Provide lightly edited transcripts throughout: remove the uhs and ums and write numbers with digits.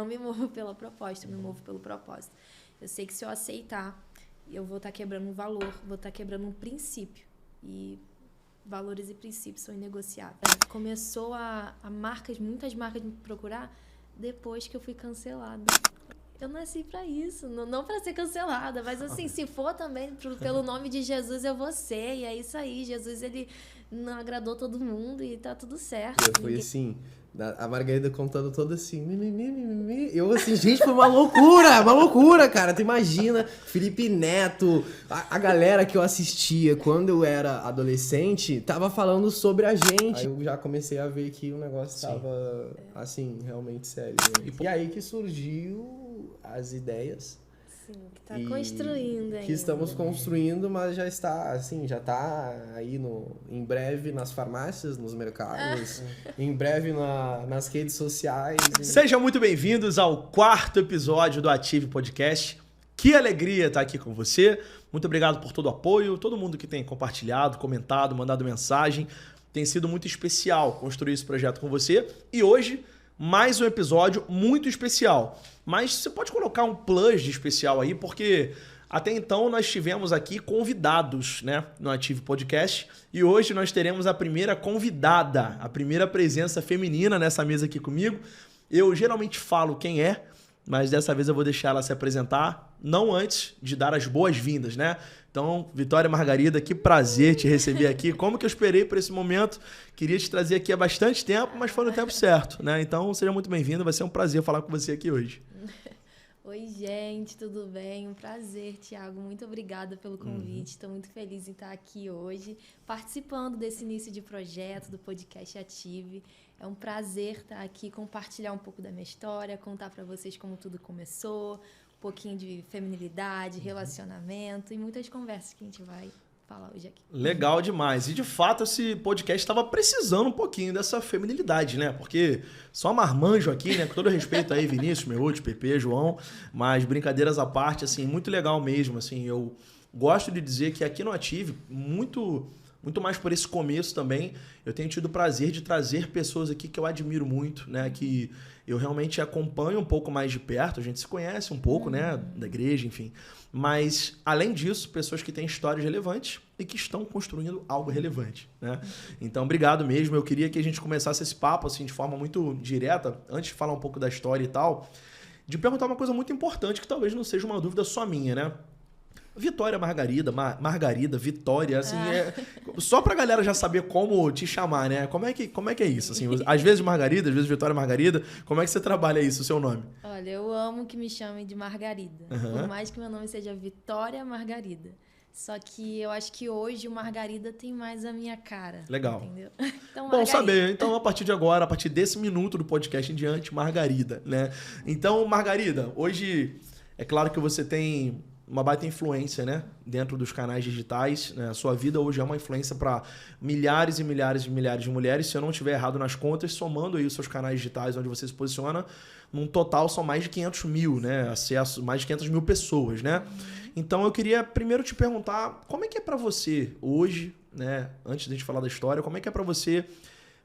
não me movo pela proposta, eu me movo pelo propósito. Eu sei que se eu aceitar, eu vou estar quebrando um valor, vou estar quebrando um princípio. E valores e princípios são inegociáveis. Começou muitas marcas me procurar depois que eu fui cancelada. Eu nasci pra isso, não pra ser cancelada, mas assim, se for também pelo nome de Jesus, eu vou ser, e é isso aí. Jesus, ele não agradou todo mundo e tá tudo certo. Foi assim, a Margarida contando toda assim, eu assim, gente, foi uma loucura, cara. Tu imagina, Felipe Neto, a galera que eu assistia quando eu era adolescente, tava falando sobre a gente. Aí eu já comecei a ver que o negócio tava, assim, realmente sério. Né? E aí que surgiu as ideias. Sim, que tá construindo ainda. Que estamos construindo, mas já está, assim, já tá aí em breve nas farmácias, nos mercados, em breve nas redes sociais. Sejam muito bem-vindos ao 4º episódio do Ative Podcast. Que alegria estar aqui com você. Muito obrigado por todo o apoio, todo mundo que tem compartilhado, comentado, mandado mensagem. Tem sido muito especial construir esse projeto com você. E hoje, mais um episódio muito especial. Mas você pode colocar um plus de especial aí, porque até então nós tivemos aqui convidados, né, no Ative Podcast. E hoje nós teremos a primeira convidada, a primeira presença feminina nessa mesa aqui comigo. Eu geralmente falo quem é, mas dessa vez eu vou deixar ela se apresentar, não antes de dar as boas-vindas, né? Então, Vitória Margarida, que prazer te receber aqui. Como que eu esperei por esse momento? Queria te trazer aqui há bastante tempo, mas foi no tempo certo, né? Então, seja muito bem-vinda, vai ser um prazer falar com você aqui hoje. Oi, gente, tudo bem? Um prazer, Thiago. Muito obrigada pelo convite. Estou muito feliz em estar aqui hoje, participando desse início de projeto do podcast Ative. É um prazer estar aqui, compartilhar um pouco da minha história, contar para vocês como tudo começou, um pouquinho de feminilidade, relacionamento e muitas conversas que a gente vai falar hoje aqui. Legal demais. E de fato esse podcast estava precisando um pouquinho dessa feminilidade, né? Porque só marmanjo aqui, né? Com todo respeito aí, Vinícius, Meute, Pepe, João, mas brincadeiras à parte, assim, muito legal mesmo, assim, eu gosto de dizer que aqui no Ative, muito mais por esse começo também, eu tenho tido o prazer de trazer pessoas aqui que eu admiro muito, né? Que eu realmente acompanho um pouco mais de perto, a gente se conhece um pouco, né? Da igreja, enfim. Mas, além disso, pessoas que têm histórias relevantes e que estão construindo algo relevante, né? Então, obrigado mesmo. Eu queria que a gente começasse esse papo, assim, de forma muito direta, antes de falar um pouco da história e tal, de perguntar uma coisa muito importante, que talvez não seja uma dúvida só minha, né? Vitória Margarida, Margarida, Vitória, assim, só pra galera já saber como te chamar, né? Como é que é isso? Assim, às vezes Margarida, às vezes Vitória Margarida, como é que você trabalha isso, o seu nome? Olha, eu amo que me chamem de Margarida, por mais que meu nome seja Vitória Margarida. Só que eu acho que hoje o Margarida tem mais a minha cara. Legal. Entendeu? Então, bom saber. Então, a partir de agora, a partir desse minuto do podcast em diante, Margarida, né? Então, Margarida, hoje é claro que você tem uma baita influência, né, dentro dos canais digitais, né? A sua vida hoje é uma influência para milhares e milhares e milhares de mulheres, se eu não estiver errado nas contas, somando aí os seus canais digitais onde você se posiciona, num total são mais de 500 mil, né, acesso, mais de 500 mil pessoas, né? Então eu queria primeiro te perguntar, como é que é para você hoje, né, antes de a gente falar da história, como é que é para você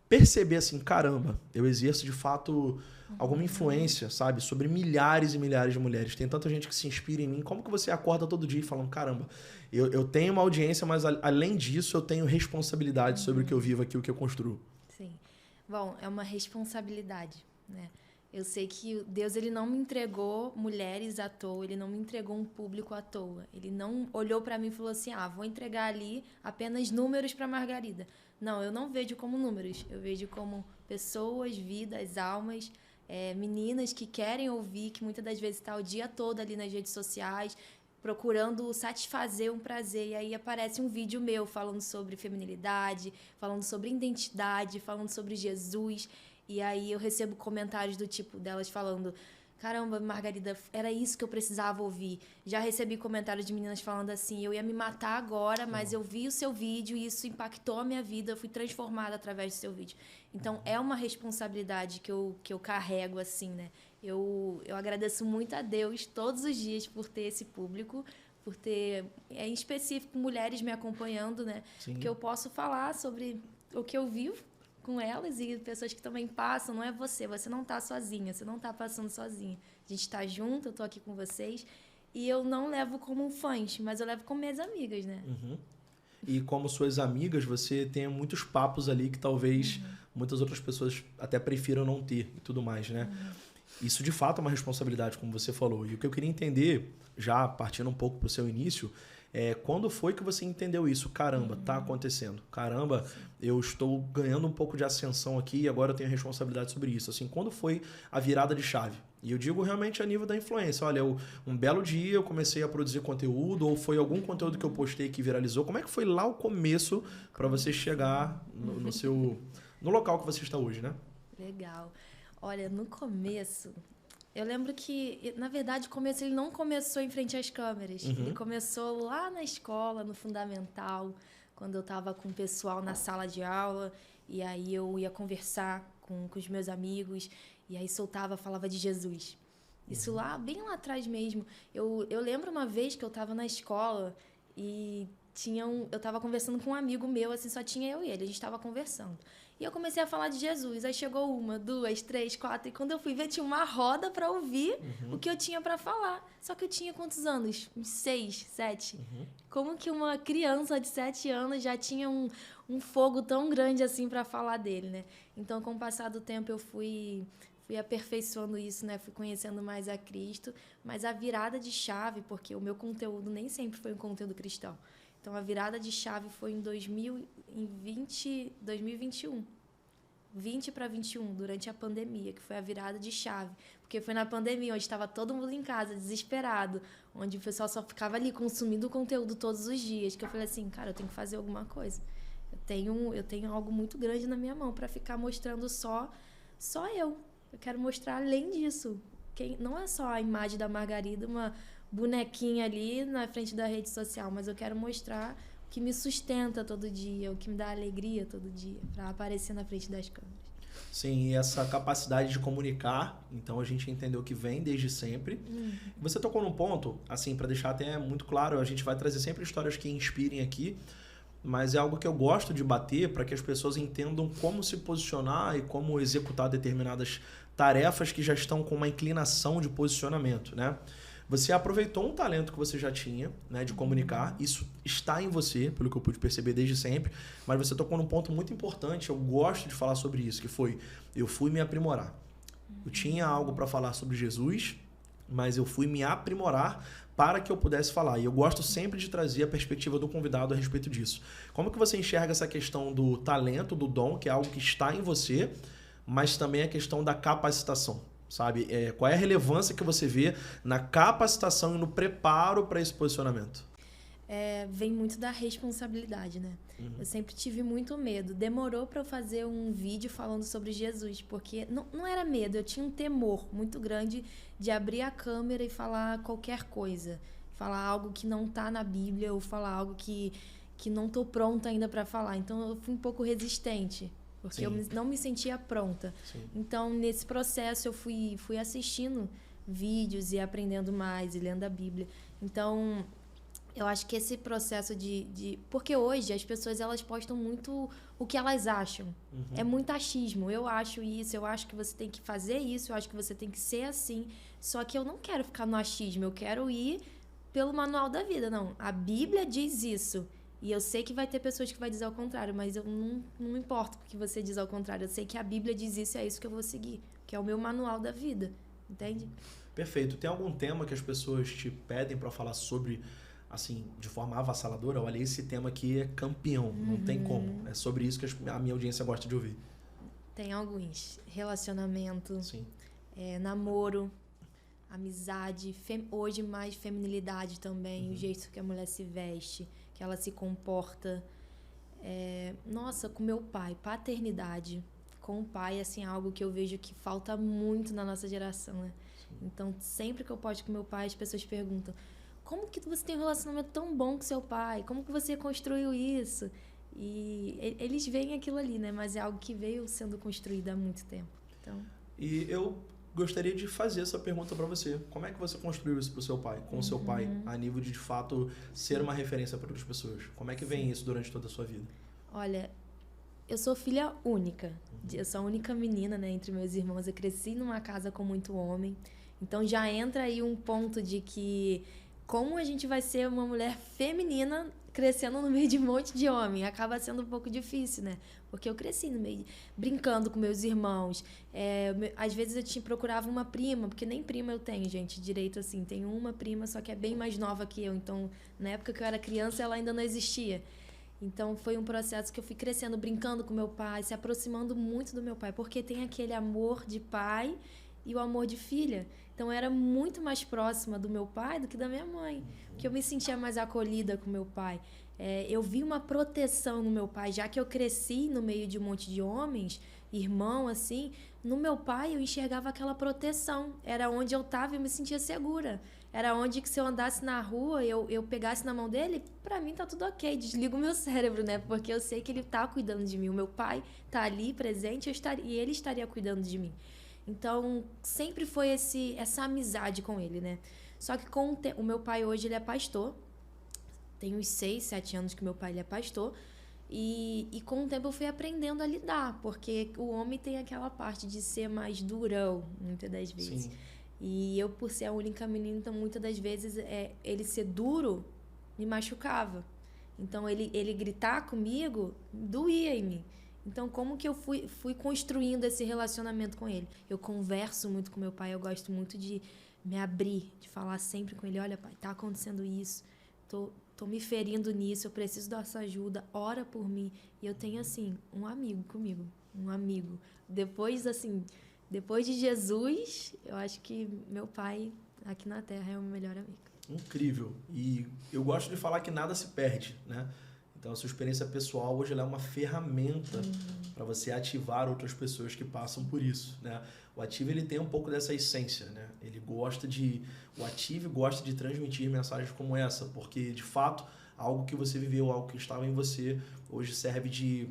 perceber assim, caramba, eu exerço de fato alguma influência, sabe? Sobre milhares e milhares de mulheres. Tem tanta gente que se inspira em mim. Como que você acorda todo dia falando, caramba, eu tenho uma audiência, mas além disso eu tenho responsabilidade sobre o que eu vivo aqui, o que eu construo? Sim. Bom, é uma responsabilidade, né? Eu sei que Deus, ele não me entregou mulheres à toa, ele não me entregou um público à toa. Ele não olhou para mim e falou assim, vou entregar ali apenas números para Margarida. Não, eu não vejo como números, eu vejo como pessoas, vidas, almas, meninas que querem ouvir, que muitas das vezes está o dia todo ali nas redes sociais, procurando satisfazer um prazer. E aí aparece um vídeo meu falando sobre feminilidade, falando sobre identidade, falando sobre Jesus. E aí eu recebo comentários do tipo delas falando, caramba, Margarida, era isso que eu precisava ouvir. Já recebi comentários de meninas falando assim, eu ia me matar agora, mas eu vi o seu vídeo e isso impactou a minha vida, eu fui transformada através do seu vídeo. Então, é uma responsabilidade que eu carrego, assim, né? Eu agradeço muito a Deus todos os dias por ter esse público, por ter, em específico, mulheres me acompanhando, né? Sim. Que eu posso falar sobre o que eu vivo, com elas e pessoas que também passam. Não é você não tá sozinha, você não tá passando sozinha. A gente tá junto, eu tô aqui com vocês. E eu não levo como fãs, mas eu levo como minhas amigas, né? Uhum. E como suas amigas, você tem muitos papos ali que talvez muitas outras pessoas até prefiram não ter e tudo mais, né? Isso de fato é uma responsabilidade, como você falou. E o que eu queria entender, já partindo um pouco pro seu início, quando foi que você entendeu isso? Caramba, tá acontecendo. Caramba, eu estou ganhando um pouco de ascensão aqui e agora eu tenho responsabilidade sobre isso. Assim, quando foi a virada de chave? E eu digo realmente a nível da influência. Olha, um belo dia eu comecei a produzir conteúdo ou foi algum conteúdo que eu postei que viralizou. Como é que foi lá o começo para você chegar no local que você está hoje, né? Legal. Olha, no começo, eu lembro que, na verdade, o começo ele não começou em frente às câmeras. Ele começou lá na escola, no fundamental, quando eu estava com o pessoal na sala de aula. E aí eu ia conversar com os meus amigos. E aí falava de Jesus. Isso lá, bem lá atrás mesmo. Eu lembro uma vez que eu estava na escola e eu estava conversando com um amigo meu, assim, só tinha eu e ele. A gente estava conversando. E eu comecei a falar de Jesus. Aí chegou 1, 2, 3, 4. E quando eu fui ver, tinha uma roda para ouvir o que eu tinha para falar. Só que eu tinha quantos anos? Uns 6, 7. Como que uma criança de 7 anos já tinha um fogo tão grande assim para falar dele, né? Então, com o passar do tempo, eu fui aperfeiçoando isso, né? Fui conhecendo mais a Cristo. Mas a virada de chave, porque o meu conteúdo nem sempre foi um conteúdo cristão. Então, a virada de chave foi em 2021. 20 para 21, durante a pandemia, que foi a virada de chave. Porque foi na pandemia, onde estava todo mundo em casa, desesperado, onde o pessoal só ficava ali consumindo conteúdo todos os dias, que eu falei assim, cara, eu tenho que fazer alguma coisa. Eu tenho algo muito grande na minha mão para ficar mostrando só eu. Eu quero mostrar além disso. Não é só a imagem da Margarida, uma bonequinha ali na frente da rede social, mas eu quero mostrar o que me sustenta todo dia, o que me dá alegria todo dia, para aparecer na frente das câmeras. Sim, e essa capacidade de comunicar, então a gente entendeu que vem desde sempre. Você tocou num ponto, assim, para deixar até muito claro, a gente vai trazer sempre histórias que inspirem aqui, mas é algo que eu gosto de bater para que as pessoas entendam como se posicionar e como executar determinadas tarefas que já estão com uma inclinação de posicionamento, né? Você aproveitou um talento que você já tinha, né, de comunicar. Isso está em você, pelo que eu pude perceber desde sempre. Mas você tocou num ponto muito importante. Eu gosto de falar sobre isso, que foi, eu fui me aprimorar. Eu tinha algo para falar sobre Jesus, mas eu fui me aprimorar para que eu pudesse falar. E eu gosto sempre de trazer a perspectiva do convidado a respeito disso. Como que você enxerga essa questão do talento, do dom, que é algo que está em você, mas também a questão da capacitação? Sabe? Qual é a relevância que você vê na capacitação e no preparo para esse posicionamento? Vem muito da responsabilidade, né? Eu sempre tive muito medo. Demorou para eu fazer um vídeo falando sobre Jesus, porque não era medo, eu tinha um temor muito grande de abrir a câmera e falar qualquer coisa. Falar algo que não tá na Bíblia ou falar algo que não tô pronta ainda para falar. Então eu fui um pouco resistente. Porque eu não me sentia pronta. Sim. Então, nesse processo, eu fui assistindo vídeos e aprendendo mais e lendo a Bíblia. Então, eu acho que esse processo porque hoje as pessoas elas postam muito o que elas acham. É muito achismo. Eu acho isso, eu acho que você tem que fazer isso, eu acho que você tem que ser assim. Só que eu não quero ficar no achismo, eu quero ir pelo manual da vida. Não, a Bíblia diz isso. E eu sei que vai ter pessoas que vai dizer ao contrário, mas eu não me importo porque você diz ao contrário. Eu sei que a Bíblia diz isso e é isso que eu vou seguir, que é o meu manual da vida, entende? Perfeito. Tem algum tema que as pessoas te pedem para falar sobre, assim, de forma avassaladora? Olha, esse tema aqui é campeão, não tem como. É sobre isso que a minha audiência gosta de ouvir. Tem alguns. Relacionamento, sim. Namoro, amizade, hoje mais feminilidade também, o jeito que a mulher se veste, que ela se comporta. Nossa, com meu pai, paternidade. Com o pai, assim, é algo que eu vejo que falta muito na nossa geração, né? Então, sempre que eu posto com meu pai, as pessoas perguntam: como que você tem um relacionamento tão bom com seu pai? Como que você construiu isso? E eles veem aquilo ali, né? Mas é algo que veio sendo construído há muito tempo. Então... E eu gostaria de fazer essa pergunta para você. Como é que você construiu isso pro seu pai, com o seu pai, a nível de fato, ser uma referência para outras pessoas? Como é que vem isso durante toda a sua vida? Olha, eu sou filha única. Eu sou a única menina, né, entre meus irmãos. Eu cresci numa casa com muito homem. Então já entra aí um ponto de que como a gente vai ser uma mulher feminina crescendo no meio de um monte de homem? Acaba sendo um pouco difícil, né? Porque eu cresci no meio, brincando com meus irmãos. Às vezes eu procurava uma prima, porque nem prima eu tenho, gente, direito assim. Tenho uma prima, só que é bem mais nova que eu. Então, na época que eu era criança, ela ainda não existia. Então, foi um processo que eu fui crescendo, brincando com meu pai, se aproximando muito do meu pai, porque tem aquele amor de pai e o amor de filha. Então, eu era muito mais próxima do meu pai do que da minha mãe, porque eu me sentia mais acolhida com meu pai. Eu vi uma proteção no meu pai, já que eu cresci no meio de um monte de homens, irmão, assim, no meu pai eu enxergava aquela proteção. Era onde eu estava e eu me sentia segura. Era onde que se eu andasse na rua, eu pegasse na mão dele, pra mim tá tudo ok, desligo o meu cérebro, né? Porque eu sei que ele tá cuidando de mim. O meu pai tá ali presente e ele estaria cuidando de mim. Então, sempre foi essa amizade com ele, né? Só que o meu pai hoje, ele é pastor. Tem uns 6, 7 anos que meu pai ele é pastor. E com o tempo eu fui aprendendo a lidar, porque o homem tem aquela parte de ser mais durão, muitas das vezes. Sim. E eu, por ser a única menina, então muitas das vezes ele ser duro me machucava. Então ele gritar comigo doía em mim. Então como que eu fui construindo esse relacionamento com ele? Eu converso muito com meu pai, eu gosto muito de me abrir, de falar sempre com ele, olha pai, tá acontecendo isso, tô me ferindo nisso, eu preciso da sua ajuda, ora por mim. E eu tenho assim, um amigo comigo, um amigo. Depois de Jesus, eu acho que meu pai aqui na Terra é o meu melhor amigo. Incrível. E eu gosto de falar que nada se perde, né? Então, a sua experiência pessoal hoje ela é uma ferramenta para você ativar outras pessoas que passam por isso, né? O Ative, ele tem um pouco dessa essência, né? O Ative gosta de transmitir mensagens como essa, porque, de fato, algo que você viveu, algo que estava em você, hoje serve de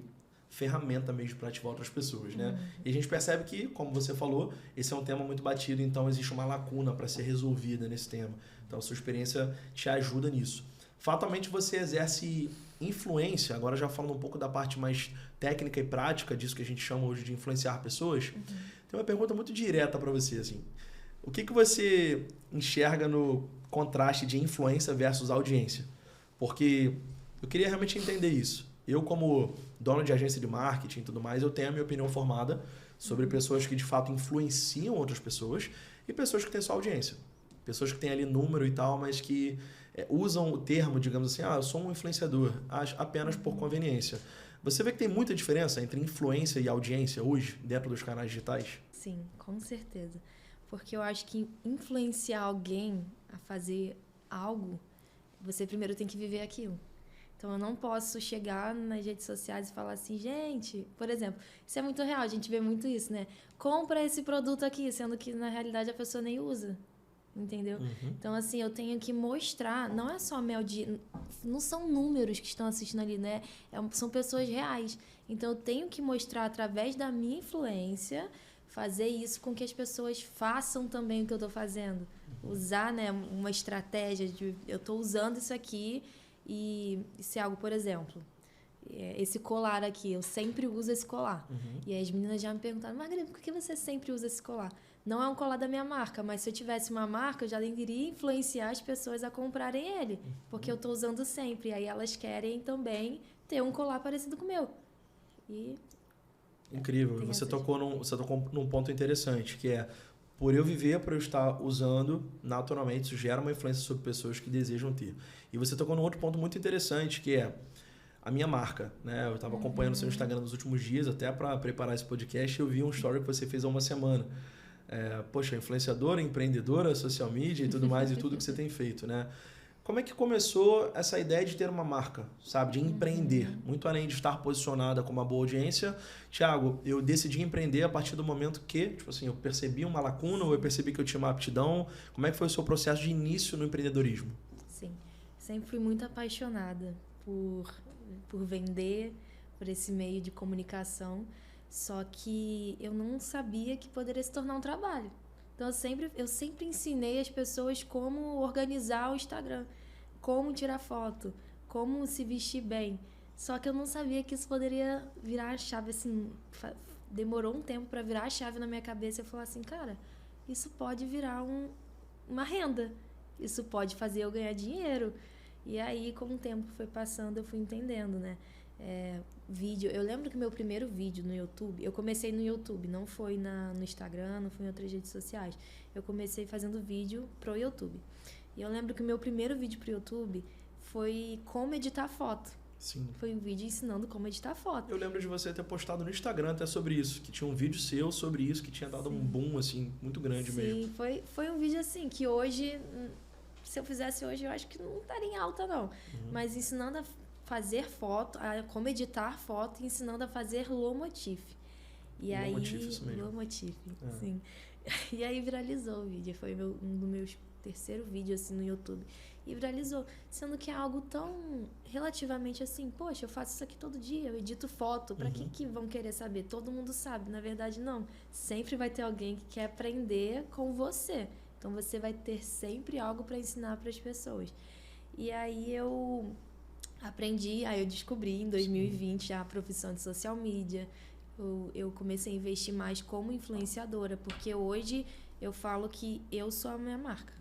ferramenta mesmo para ativar outras pessoas, né? E a gente percebe que, como você falou, esse é um tema muito batido, então existe uma lacuna para ser resolvida nesse tema. Então, a sua experiência te ajuda nisso. Fatalmente, você exerce influência, agora já falando um pouco da parte mais técnica e prática disso que a gente chama hoje de influenciar pessoas, tem uma pergunta muito direta para você, assim. O que você enxerga no contraste de influência versus audiência? Porque eu queria realmente entender isso. Eu, como dono de agência de marketing e tudo mais, eu tenho a minha opinião formada sobre pessoas que de fato influenciam outras pessoas e pessoas que têm só audiência. Pessoas que têm ali número e tal, mas que usam o termo, digamos assim, eu sou um influenciador, apenas por conveniência. Você vê que tem muita diferença entre influência e audiência hoje, dentro dos canais digitais? Sim, com certeza. Porque eu acho que influenciar alguém a fazer algo, você primeiro tem que viver aquilo. Então, eu não posso chegar nas redes sociais e falar assim, gente, por exemplo, isso é muito real, a gente vê muito isso, né? Compra esse produto aqui, sendo que, na realidade, a pessoa nem usa. Entendeu? Então, assim, eu tenho que mostrar, não é só não são números que estão assistindo ali, né? São pessoas reais. Então, eu tenho que mostrar através da minha influência, fazer isso com que as pessoas façam também o que eu estou fazendo. Usar, né, uma estratégia de eu estou usando isso aqui e se algo, por exemplo, esse colar aqui, eu sempre uso esse colar. E aí as meninas já me perguntaram, Margarida, por que você sempre usa esse colar? Não é um colar da minha marca, mas se eu tivesse uma marca, eu já iria influenciar as pessoas a comprarem ele, porque eu estou usando sempre. E aí elas querem também ter um colar parecido com o meu. Incrível. Você tocou num ponto interessante, que é, por eu viver, por eu estar usando, naturalmente isso gera uma influência sobre pessoas que desejam ter. E você tocou num outro ponto muito interessante, que é a minha marca, né? Eu estava acompanhando o seu Instagram nos últimos dias, até para preparar esse podcast, e eu vi um story que você fez há uma semana. Poxa, influenciadora, empreendedora, social media e tudo mais, e tudo que você tem feito, né? Como é que começou essa ideia de ter uma marca, sabe? De empreender, muito além de estar posicionada com uma boa audiência. Thiago, eu decidi empreender a partir do momento que, tipo assim, eu percebi uma lacuna ou eu percebi que eu tinha uma aptidão. Como é que foi o seu processo de início no empreendedorismo? Sim, sempre fui muito apaixonada por vender, por esse meio de comunicação. Só que eu não sabia que poderia se tornar um trabalho. Então, eu sempre ensinei as pessoas como organizar o Instagram, como tirar foto, como se vestir bem. Só que eu não sabia que isso poderia virar a chave, assim, demorou um tempo para virar a chave na minha cabeça e falar assim, cara, isso pode virar uma renda, isso pode fazer eu ganhar dinheiro. E aí, com o tempo foi passando, eu fui entendendo, né? Vídeo, eu lembro que meu primeiro vídeo no YouTube, eu comecei no YouTube, não foi no Instagram, não foi em outras redes sociais. Eu comecei fazendo vídeo pro YouTube. E eu lembro que o meu primeiro vídeo pro YouTube foi como editar foto. Sim. Foi um vídeo ensinando como editar foto. Eu lembro de você ter postado no Instagram até sobre isso, que tinha um vídeo seu sobre isso, que tinha dado um boom, assim, muito grande mesmo. Sim, foi um vídeo assim, que hoje, se eu fizesse hoje, eu acho que não estaria em alta, não. Mas ensinando a fazer foto, como editar foto, ensinando a fazer low motif. E low aí, motif, isso mesmo. Low motif, sim. E aí viralizou o vídeo, foi um dos meus terceiro vídeo assim no YouTube. E viralizou, sendo que é algo tão relativamente assim, poxa, eu faço isso aqui todo dia, eu edito foto, pra que vão querer saber? Todo mundo sabe, na verdade não. Sempre vai ter alguém que quer aprender com você. Então você vai ter sempre algo para ensinar para as pessoas. E aí eu aprendi, aí eu descobri em 2020 a profissão de social media. Eu comecei a investir mais como influenciadora, porque hoje eu falo que eu sou a minha marca.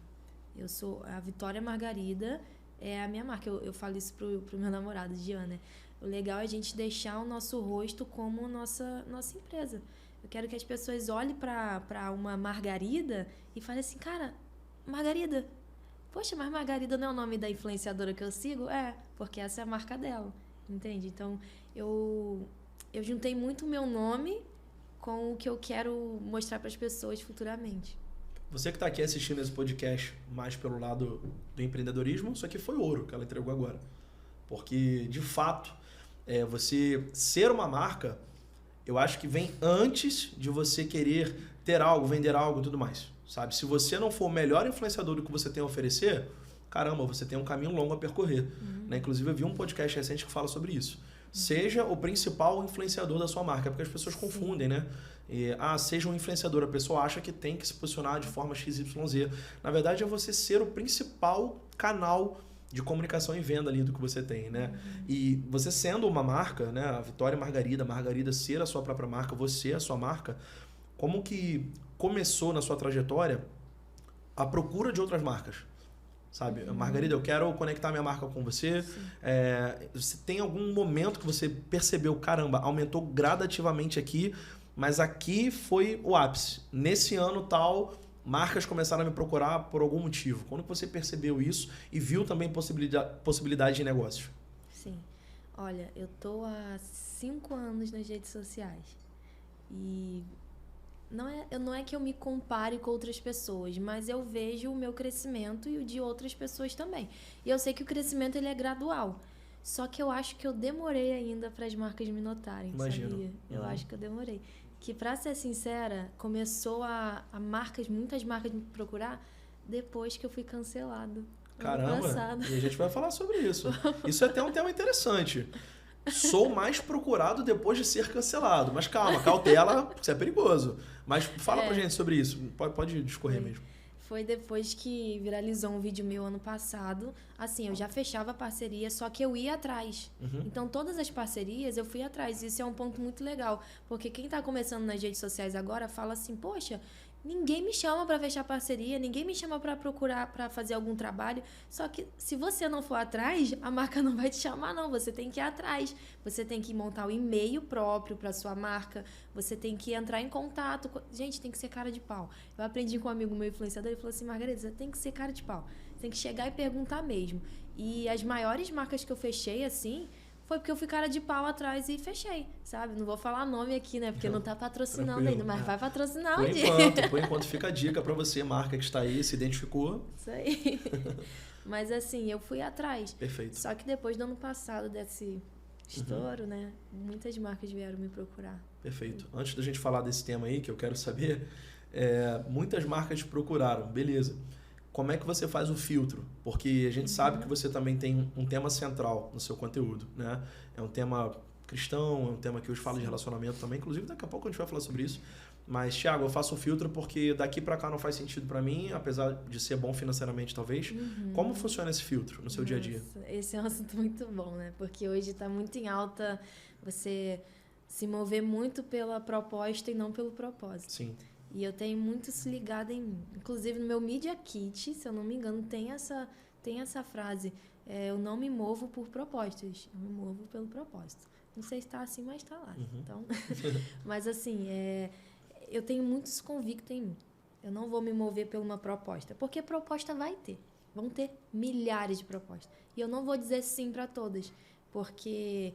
Eu sou a Vitória Margarida, é a minha marca. Eu falo isso pro meu namorado, Diana, né? O legal é a gente deixar o nosso rosto como nossa empresa. Eu quero que as pessoas olhem para uma Margarida e falem assim, cara, Margarida, poxa, mas Margarida não é o nome da influenciadora que eu sigo? É, porque essa é a marca dela, entende? Então, eu juntei muito o meu nome com o que eu quero mostrar para as pessoas futuramente. Você que está aqui assistindo esse podcast mais pelo lado do empreendedorismo, isso aqui foi ouro que ela entregou agora. Porque, de fato, você ser uma marca, eu acho que vem antes de você querer ter algo, vender algo e tudo mais. Sabe? Se você não for o melhor influenciador do que você tem a oferecer, caramba, você tem um caminho longo a percorrer. Né? Inclusive, eu vi um podcast recente que fala sobre isso. Seja o principal influenciador da sua marca, porque as pessoas confundem, né? Seja um influenciador, a pessoa acha que tem que se posicionar de forma XYZ. Na verdade, é você ser o principal canal de comunicação e venda ali do que você tem, né? E você sendo uma marca, né? A Vitória Margarida ser a sua própria marca, você a sua marca, como que começou na sua trajetória a procura de outras marcas? Sabe? Margarida, eu quero conectar minha marca com você. Você tem algum momento que você percebeu, caramba, aumentou gradativamente aqui, mas aqui foi o ápice. Nesse ano tal, marcas começaram a me procurar por algum motivo. Quando você percebeu isso e viu também possibilidade de negócios? Sim. Olha, eu tô há 5 anos nas redes sociais. E não é que eu me compare com outras pessoas, mas eu vejo o meu crescimento e o de outras pessoas também. E eu sei que o crescimento ele é gradual. Só que eu acho que eu demorei ainda para as marcas me notarem, Imagino. sabia? Eu acho que eu demorei. Que, para ser sincera, começou muitas marcas me procurar depois que eu fui cancelado. Caramba, e a gente vai falar sobre isso. Isso é até um tema interessante. Sou mais procurado depois de ser cancelado. Mas calma, cautela, porque isso é perigoso. Mas fala pra gente sobre isso. Pode discorrer mesmo. Foi depois que viralizou um vídeo meu ano passado. Assim, eu já fechava parceria, só que eu ia atrás. Então, todas as parcerias eu fui atrás. Isso é um ponto muito legal. Porque quem tá começando nas redes sociais agora fala assim, poxa, ninguém me chama para fechar parceria, ninguém me chama para procurar, para fazer algum trabalho. Só que se você não for atrás, a marca não vai te chamar, não. Você tem que ir atrás. Você tem que montar o e-mail próprio para sua marca. Você tem que entrar em contato. Gente, tem que ser cara de pau. Eu aprendi com um amigo meu influenciador, ele falou assim, Margarida, você tem que ser cara de pau. Você tem que chegar e perguntar mesmo. E as maiores marcas que eu fechei, assim, foi porque eu fui cara de pau atrás e fechei, sabe? Não vou falar nome aqui, né? Porque não tá patrocinando ainda, mas vai patrocinar um dia. Por enquanto fica a dica pra você, marca que está aí, se identificou. Isso aí. Mas assim, eu fui atrás. Perfeito. Só que depois do ano passado, desse estouro, né? Muitas marcas vieram me procurar. Perfeito. Antes da gente falar desse tema aí, que eu quero saber, muitas marcas te procuraram, beleza. Como é que você faz o filtro? Porque a gente sabe que você também tem um tema central no seu conteúdo, né? É um tema cristão, é um tema que hoje fala de relacionamento também. Inclusive, daqui a pouco a gente vai falar sobre isso. Mas, Thiago, eu faço o filtro porque daqui pra cá não faz sentido pra mim, apesar de ser bom financeiramente, talvez. Como funciona esse filtro no seu dia a dia? Esse é um assunto muito bom, né? Porque hoje tá muito em alta você se mover muito pela proposta e não pelo propósito. Sim. E eu tenho muito isso ligado em mim. Inclusive, no meu Media Kit, se eu não me engano, tem essa frase. Eu não me movo por propostas, eu me movo pelo propósito. Não sei se tá assim, mas tá lá. Então, mas assim, eu tenho muito isso convicto em mim. Eu não vou me mover por uma proposta. Porque proposta vai ter. Vão ter milhares de propostas. E eu não vou dizer sim para todas. Porque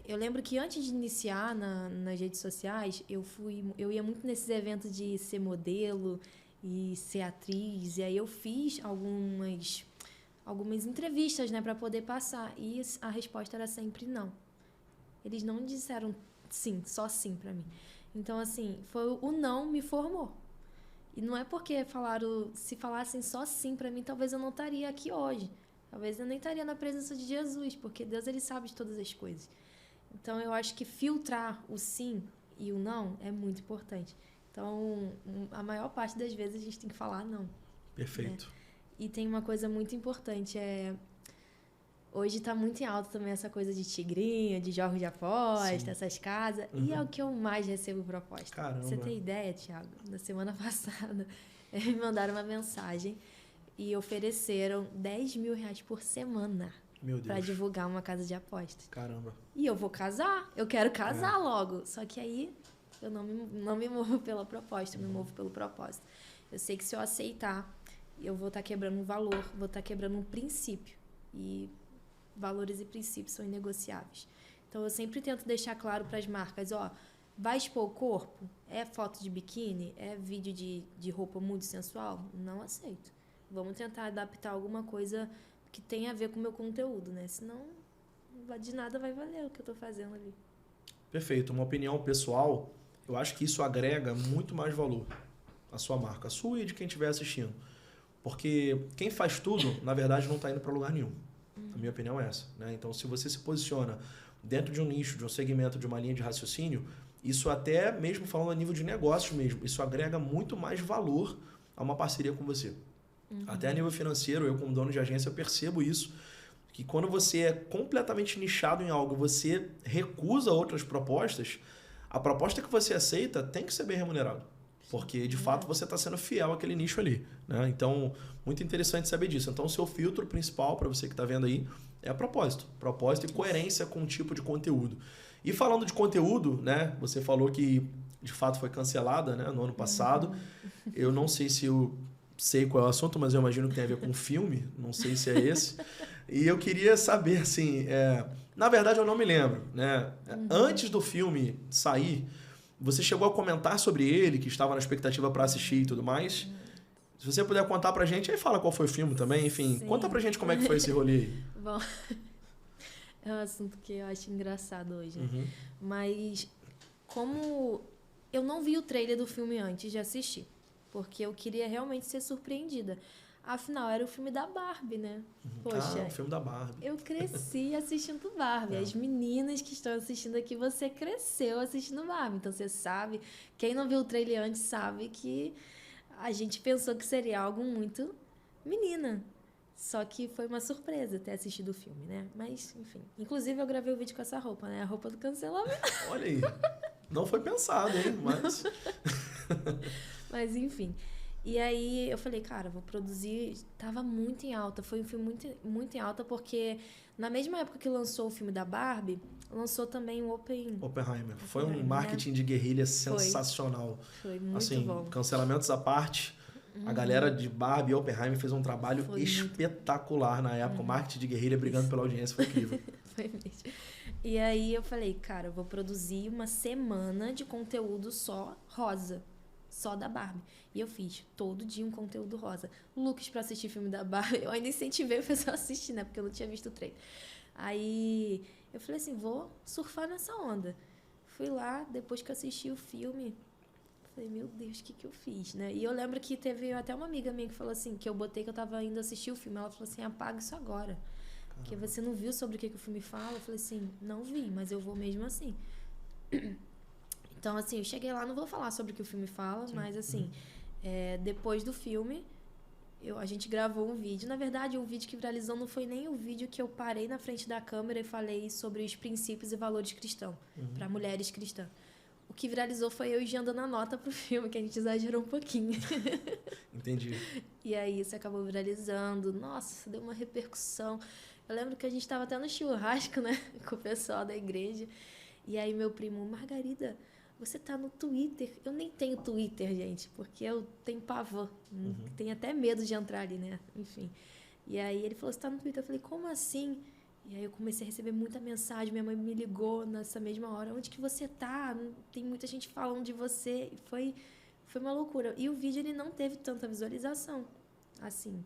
eu lembro que antes de iniciar nas redes sociais, eu ia muito nesses eventos de ser modelo e ser atriz. E aí eu fiz algumas entrevistas, né, para poder passar. E a resposta era sempre não. Eles não disseram sim, só sim para mim. Então, assim, o não me formou. E não é porque se falassem só sim para mim, talvez eu não estaria aqui hoje. Talvez eu nem estaria na presença de Jesus, porque Deus, ele sabe de todas as coisas. Então, eu acho que filtrar o sim e o não é muito importante. Então, a maior parte das vezes a gente tem que falar não. Perfeito. Né? E tem uma coisa muito importante, hoje está muito em alta também essa coisa de tigrinho, de jogos de aposta, essas casas. E é o que eu mais recebo proposta. Caramba. Você tem ideia, Thiago? Na semana passada, me mandaram uma mensagem e ofereceram R$10 mil por semana para divulgar uma casa de aposta. Caramba. E eu vou casar. Eu quero casar logo. Só que aí eu não me movo pela proposta, eu me movo pelo propósito. Eu sei que se eu aceitar, eu vou estar quebrando um valor, vou estar quebrando um princípio. E valores e princípios são inegociáveis. Então, eu sempre tento deixar claro para as marcas, vai expor o corpo? É foto de biquíni? É vídeo de roupa muito sensual? Não aceito. Vamos tentar adaptar alguma coisa que tenha a ver com o meu conteúdo, né? Senão, de nada vai valer o que eu estou fazendo ali. Perfeito. Uma opinião pessoal, eu acho que isso agrega muito mais valor à sua marca, a sua e de quem estiver assistindo. Porque quem faz tudo, na verdade, não está indo para lugar nenhum. A minha opinião é essa, né? Então, se você se posiciona dentro de um nicho, de um segmento, de uma linha de raciocínio, isso até mesmo falando a nível de negócios mesmo, isso agrega muito mais valor a uma parceria com você. Até a nível financeiro, eu como dono de agência, eu percebo isso, que quando você é completamente nichado em algo, você recusa outras propostas, a proposta que você aceita tem que ser bem remunerada. Porque, de fato, você está sendo fiel àquele nicho ali, né? Então, muito interessante saber disso. Então, o seu filtro principal, para você que está vendo aí, é propósito. Propósito e coerência com o tipo de conteúdo. E falando de conteúdo, né? Você falou que, de fato, foi cancelada, né, no ano passado. Eu não sei se eu sei qual é o assunto, mas eu imagino que tem a ver com filme. Não sei se é esse. E eu queria saber, assim... Na verdade, eu não me lembro, né? Antes do filme sair... Você chegou a comentar sobre ele, que estava na expectativa para assistir e tudo mais. Se você puder contar pra gente, aí fala qual foi o filme também. Enfim, conta pra gente como é que foi esse rolê aí. Bom, é um assunto que eu acho engraçado hoje, né? Mas como eu não vi o trailer do filme antes de assistir, porque eu queria realmente ser surpreendida. Afinal, era o filme da Barbie, né? Poxa, o filme da Barbie. Eu cresci assistindo Barbie. As meninas que estão assistindo aqui, você cresceu assistindo Barbie. Então, você sabe... Quem não viu o trailer antes sabe que a gente pensou que seria algo muito menina. Só que foi uma surpresa ter assistido o filme, né? Mas, enfim. Inclusive, eu gravei o vídeo com essa roupa, né? A roupa do cancelamento. Olha aí. Não foi pensado, hein? Mas... Mas, enfim... E aí eu falei, cara, vou produzir... Tava muito em alta, foi um filme muito, muito em alta, porque na mesma época que lançou o filme da Barbie, lançou também o Oppenheimer. Foi um marketing de guerrilha sensacional. Foi muito assim, bom. Cancelamentos à parte, a galera de Barbie e Oppenheimer fez um trabalho espetacular na época. O marketing de guerrilha brigando pela audiência foi incrível. Foi mesmo. E aí eu falei, cara, eu vou produzir uma semana de conteúdo só rosa. Só da Barbie. E eu fiz todo dia um conteúdo rosa. Looks pra assistir filme da Barbie. Eu ainda incentivei o pessoal a assistir, né? Porque eu não tinha visto o trailer. Aí eu falei assim, vou surfar nessa onda. Fui lá, depois que eu assisti o filme, falei, meu Deus, o que eu fiz, né? E eu lembro que teve até uma amiga minha que falou assim, que eu botei que eu tava indo assistir o filme. Ela falou assim, apaga isso agora. Porque você não viu sobre o que o filme fala? Eu falei assim, não vi, mas eu vou mesmo assim. Então, assim, eu cheguei lá, não vou falar sobre o que o filme fala, mas, assim, depois do filme, a gente gravou um vídeo. Na verdade, o vídeo que viralizou não foi nem o vídeo que eu parei na frente da câmera e falei sobre os princípios e valores cristãos, para mulheres cristãs. O que viralizou foi eu dando a nota pro filme, que a gente exagerou um pouquinho. Entendi. E aí isso acabou viralizando. Nossa, deu uma repercussão. Eu lembro que a gente estava até no churrasco, né? Com o pessoal da igreja. E aí meu primo, Margarida, você tá no Twitter. Eu nem tenho Twitter, gente, porque eu tenho pavor. Tenho até medo de entrar ali, né? Enfim. E aí ele falou, você tá no Twitter? Eu falei, como assim? E aí eu comecei a receber muita mensagem, minha mãe me ligou nessa mesma hora, onde que você tá? Tem muita gente falando de você. E foi uma loucura. E o vídeo, ele não teve tanta visualização. Assim,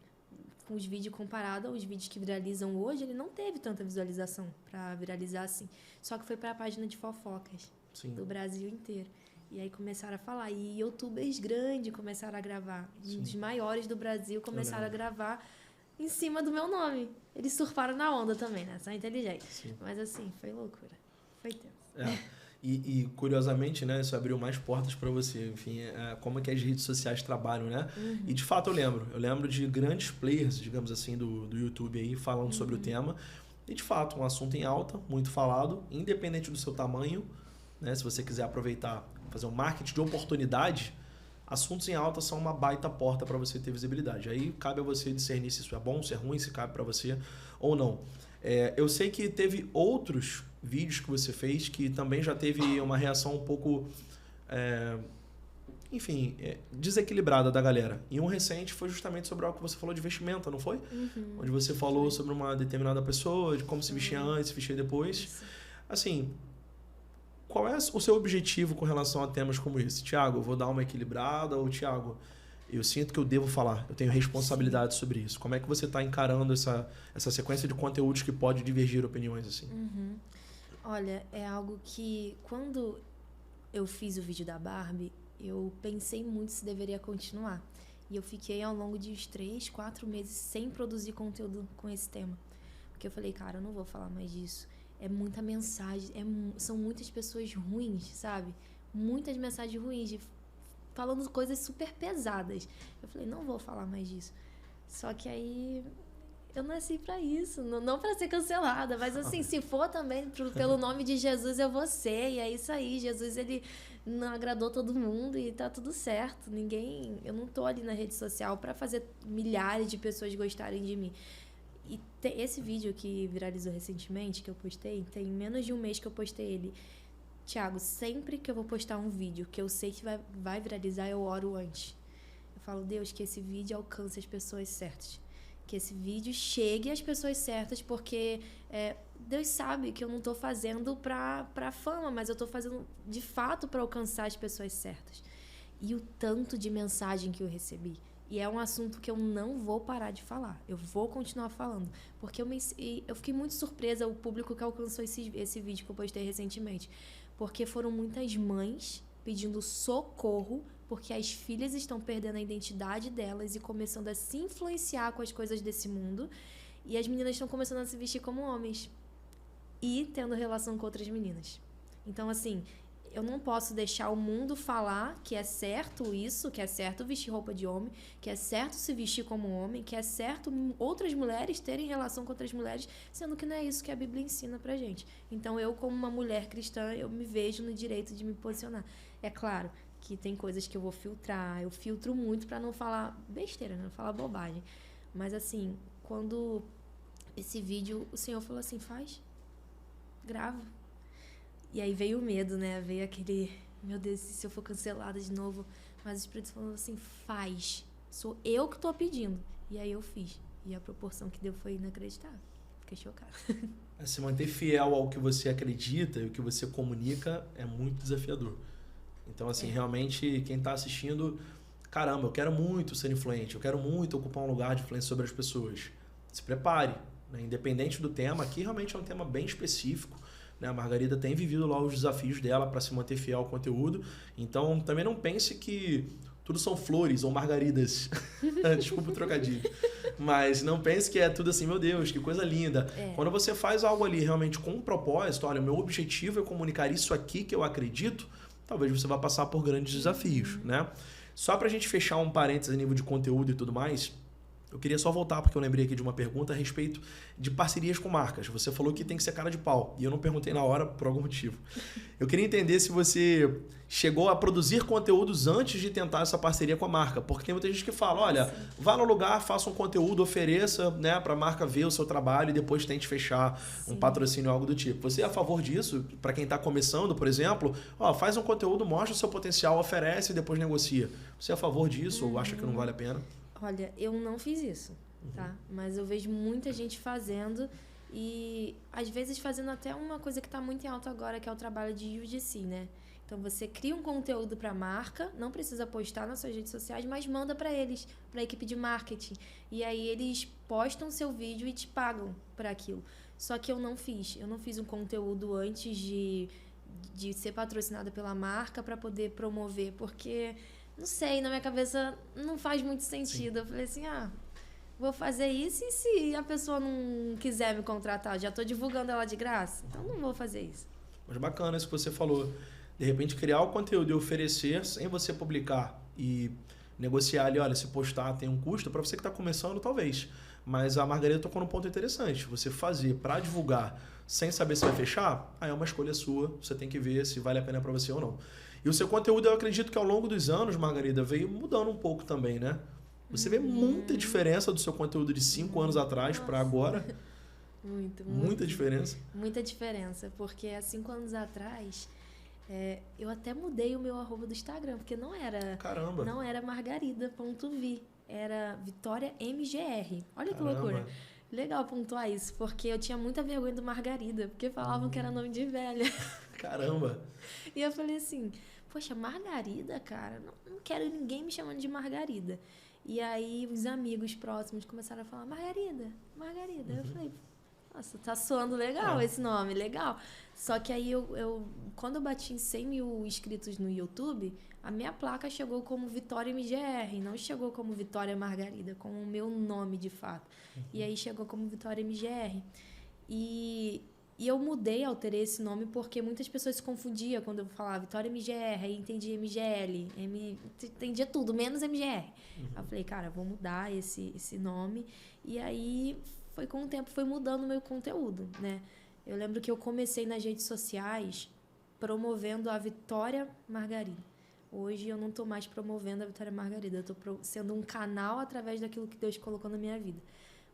com os vídeos comparados aos vídeos que viralizam hoje, ele não teve tanta visualização pra viralizar assim. Só que foi pra página de fofocas do Brasil inteiro. E aí começaram a falar. E youtubers grandes começaram a gravar. Os maiores do Brasil começaram a gravar em cima do meu nome. Eles surfaram na onda também, né? São inteligentes. Sim. Mas assim, foi loucura. Foi tenso. E curiosamente, né? Isso abriu mais portas para você. Enfim, como é que as redes sociais trabalham, né? E de fato eu lembro de grandes players, digamos assim, do YouTube aí, falando sobre o tema. E de fato, um assunto em alta, muito falado, independente do seu tamanho, né? Se você quiser aproveitar, fazer um marketing de oportunidade, assuntos em alta são uma baita porta para você ter visibilidade. Aí cabe a você discernir se isso é bom, se é ruim, se cabe para você ou não. Eu sei que teve outros vídeos que você fez que também já teve uma reação um pouco, desequilibrada da galera. E um recente foi justamente sobre algo que você falou de vestimenta, não foi? Onde você falou sobre uma determinada pessoa, de como se vestia antes, se vestia depois. Isso. Assim, qual é o seu objetivo com relação a temas como esse? Tiago, eu vou dar uma equilibrada, ou Tiago, eu sinto que eu devo falar, eu tenho responsabilidade sobre isso. Como é que você está encarando essa sequência de conteúdos que pode divergir opiniões assim? Olha, é algo que quando eu fiz o vídeo da Barbie, eu pensei muito se deveria continuar. E eu fiquei ao longo de uns 3, 4 meses sem produzir conteúdo com esse tema. Porque eu falei, cara, eu não vou falar mais disso. É muita mensagem, são muitas pessoas ruins, sabe? Muitas mensagens ruins, falando coisas super pesadas. Eu falei, não vou falar mais disso. Só que aí eu nasci pra isso, não pra ser cancelada, mas assim, se for também pelo nome de Jesus, eu vou ser, e é isso aí. Jesus, ele não agradou todo mundo e tá tudo certo. Eu não tô ali na rede social pra fazer milhares de pessoas gostarem de mim. E esse vídeo que viralizou recentemente, que eu postei, tem menos de um mês que eu postei ele. Tiago, sempre que eu vou postar um vídeo que eu sei que vai viralizar, eu oro antes. Eu falo, Deus, que esse vídeo alcance as pessoas certas. Que esse vídeo chegue às pessoas certas, porque Deus sabe que eu não tô fazendo pra fama, mas eu tô fazendo de fato pra alcançar as pessoas certas. E o tanto de mensagem que eu recebi. E é um assunto que eu não vou parar de falar. Eu vou continuar falando. Porque eu fiquei muito surpresa o público que alcançou esse vídeo que eu postei recentemente. Porque foram muitas mães pedindo socorro porque as filhas estão perdendo a identidade delas e começando a se influenciar com as coisas desse mundo. E as meninas estão começando a se vestir como homens. E tendo relação com outras meninas. Então, assim, eu não posso deixar o mundo falar que é certo isso, que é certo vestir roupa de homem, que é certo se vestir como homem, que é certo outras mulheres terem relação com outras mulheres, sendo que não é isso que a Bíblia ensina pra gente. Então, eu, como uma mulher cristã, eu me vejo no direito de me posicionar. É claro que tem coisas que eu vou filtrar, eu filtro muito pra não falar besteira, né? Não falar bobagem. Mas, assim, quando esse vídeo, o Senhor falou assim, faz, grava. E aí veio o medo, né? Veio aquele, meu Deus, se eu for cancelada de novo? Mas o Espírito falou assim, faz. Sou eu que tô pedindo. E aí eu fiz. E a proporção que deu foi inacreditável. Fiquei chocada. Se manter fiel ao que você acredita e o que você comunica é muito desafiador. Então, assim, realmente, quem tá assistindo, caramba, eu quero muito ser influente, eu quero muito ocupar um lugar de influência sobre as pessoas. Se prepare, né? Independente do tema, aqui realmente é um tema bem específico. A Margarida tem vivido lá os desafios dela para se manter fiel ao conteúdo. Então, também não pense que tudo são flores ou margaridas. Desculpa o trocadilho. Mas não pense que é tudo assim, meu Deus, que coisa linda. Quando você faz algo ali realmente com um propósito, olha, meu objetivo é comunicar isso aqui que eu acredito, talvez você vá passar por grandes desafios, né? Só pra gente fechar um parênteses a nível de conteúdo e tudo mais, eu queria só voltar, porque eu lembrei aqui de uma pergunta a respeito de parcerias com marcas. Você falou que tem que ser cara de pau, e eu não perguntei na hora por algum motivo. Eu queria entender se você chegou a produzir conteúdos antes de tentar essa parceria com a marca, porque tem muita gente que fala, olha, vá no lugar, faça um conteúdo, ofereça, né, para a marca ver o seu trabalho e depois tente fechar um patrocínio ou algo do tipo. Você é a favor disso? Para quem está começando, por exemplo, ó, faz um conteúdo, mostra o seu potencial, oferece e depois negocia. Você é a favor disso ou acha que não vale a pena? Olha, eu não fiz isso, tá? Mas eu vejo muita gente fazendo e, às vezes, fazendo até uma coisa que está muito em alta agora, que é o trabalho de UGC, né? Então, você cria um conteúdo para a marca, não precisa postar nas suas redes sociais, mas manda para eles, para a equipe de marketing. E aí, eles postam seu vídeo e te pagam por aquilo. Só que eu não fiz. Eu não fiz um conteúdo antes de ser patrocinada pela marca para poder promover, porque... Não sei, na minha cabeça não faz muito sentido. Eu falei assim, vou fazer isso e se a pessoa não quiser me contratar? Já estou divulgando ela de graça, então não vou fazer isso. Mas bacana isso que você falou. De repente criar o conteúdo e oferecer sem você publicar e negociar ali, olha, se postar tem um custo, para você que está começando, talvez. Mas a Margarida tocou num ponto interessante. Você fazer para divulgar sem saber se vai fechar, aí é uma escolha sua. Você tem que ver se vale a pena para você ou não. E o seu conteúdo, eu acredito que ao longo dos anos, Margarida, veio mudando um pouco também, né? Você vê muita diferença do seu conteúdo de 5 anos atrás para agora. Muita diferença. Muita diferença, porque há 5 anos atrás, eu até mudei o meu @ do Instagram, porque não era... Caramba! Não era margarida.vi, era Vitória MGR. Olha que loucura. Legal pontuar isso, porque eu tinha muita vergonha do Margarida, porque falavam que era nome de velha. Caramba! E eu falei assim, poxa, Margarida, cara, não quero ninguém me chamando de Margarida. E aí os amigos próximos começaram a falar, Margarida. Eu falei, nossa, tá soando legal esse nome, legal. Só que aí quando eu bati em 100 mil inscritos no YouTube, a minha placa chegou como Vitória MGR, não chegou como Vitória Margarida, como o meu nome de fato. E aí chegou como Vitória MGR. E eu alterei esse nome porque muitas pessoas se confundiam quando eu falava Vitória MGR, aí entendia MGL, entendia tudo, menos MGR. Aí eu falei, cara, vou mudar esse nome. E aí, com o tempo, foi mudando o meu conteúdo, né? Eu lembro que eu comecei nas redes sociais promovendo a Vitória Margarida. Hoje eu não estou mais promovendo a Vitória Margarida, eu estou sendo um canal através daquilo que Deus colocou na minha vida.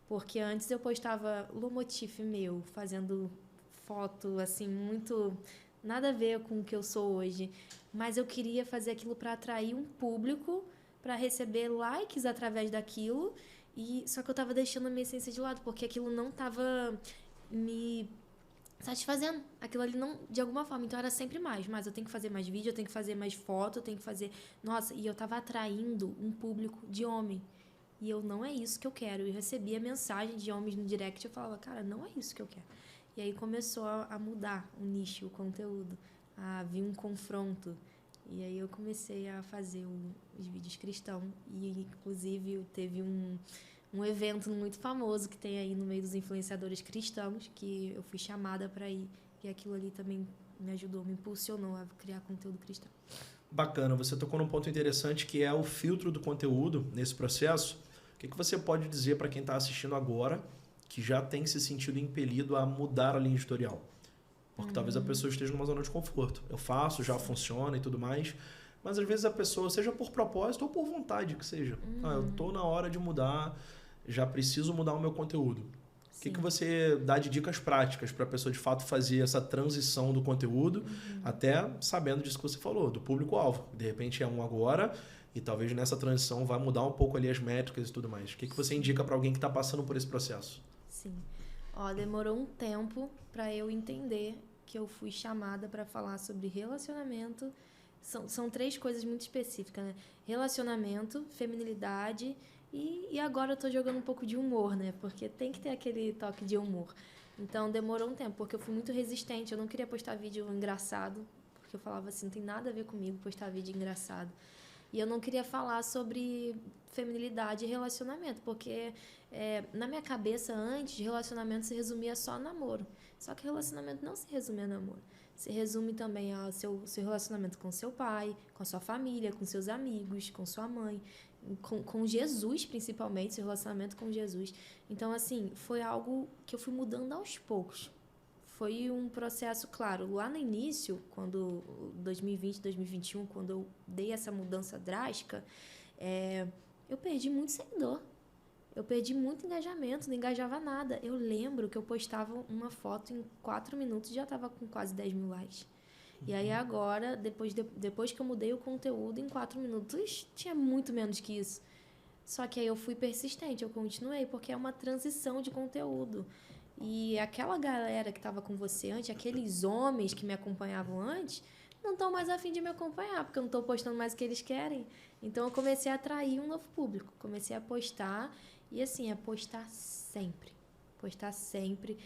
Porque antes eu postava lomotif meu, fazendo foto, assim, muito... Nada a ver com o que eu sou hoje. Mas eu queria fazer aquilo para atrair um público, para receber likes através daquilo. Só que eu estava deixando a minha essência de lado, porque aquilo não estava me satisfazendo. Aquilo ali não, de alguma forma. Então era sempre mais. Mas eu tenho que fazer mais vídeo, eu tenho que fazer mais foto, eu tenho que fazer... Nossa, e eu estava atraindo um público de homem. E não é isso que eu quero. Eu recebia mensagem de homens no direct e eu falava, cara, não é isso que eu quero. E aí começou a mudar o nicho, o conteúdo, a vir um confronto. E aí eu comecei a fazer os vídeos cristãos. E, inclusive, teve um evento muito famoso que tem aí no meio dos influenciadores cristãos, que eu fui chamada para ir. E aquilo ali também me ajudou, me impulsionou a criar conteúdo cristão. Bacana. Você tocou num ponto interessante que é o filtro do conteúdo nesse processo. O que você pode dizer para quem está assistindo agora que já tem se sentido impelido a mudar a linha editorial? Porque talvez a pessoa esteja numa zona de conforto. Eu faço, já funciona e tudo mais, mas às vezes a pessoa, seja por propósito ou por vontade que seja, eu estou na hora de mudar, já preciso mudar o meu conteúdo. O que você dá de dicas práticas para a pessoa de fato fazer essa transição do conteúdo, até sabendo disso que você falou, do público-alvo? De repente é um agora... E talvez nessa transição vai mudar um pouco ali as métricas e tudo mais. O que você indica para alguém que está passando por esse processo? Sim. Demorou um tempo para eu entender que eu fui chamada para falar sobre relacionamento. São 3 coisas muito específicas, né? Relacionamento, feminilidade e agora eu estou jogando um pouco de humor, né? Porque tem que ter aquele toque de humor. Então demorou um tempo, porque eu fui muito resistente. Eu não queria postar vídeo engraçado, porque eu falava assim, não tem nada a ver comigo postar vídeo engraçado. E eu não queria falar sobre feminilidade e relacionamento, porque na minha cabeça antes, relacionamento se resumia só a namoro. Só que relacionamento não se resume a namoro. Se resume também ao seu relacionamento com seu pai, com a sua família, com seus amigos, com sua mãe, com Jesus, principalmente, seu relacionamento com Jesus. Então, assim, foi algo que eu fui mudando aos poucos. Foi um processo, claro, lá no início, quando 2020, 2021, quando eu dei essa mudança drástica, eu perdi muito seguidor. Eu perdi muito engajamento, não engajava nada. Eu lembro que eu postava uma foto em 4 minutos e já estava com quase 10 mil likes. E aí agora, depois que eu mudei o conteúdo, em 4 minutos tinha muito menos que isso. Só que aí eu fui persistente, eu continuei, porque é uma transição de conteúdo. E aquela galera que estava com você antes, aqueles homens que me acompanhavam antes, não estão mais a fim de me acompanhar, porque eu não estou postando mais o que eles querem. Então eu comecei a atrair um novo público, comecei a postar. E assim, postar sempre. Postar sempre.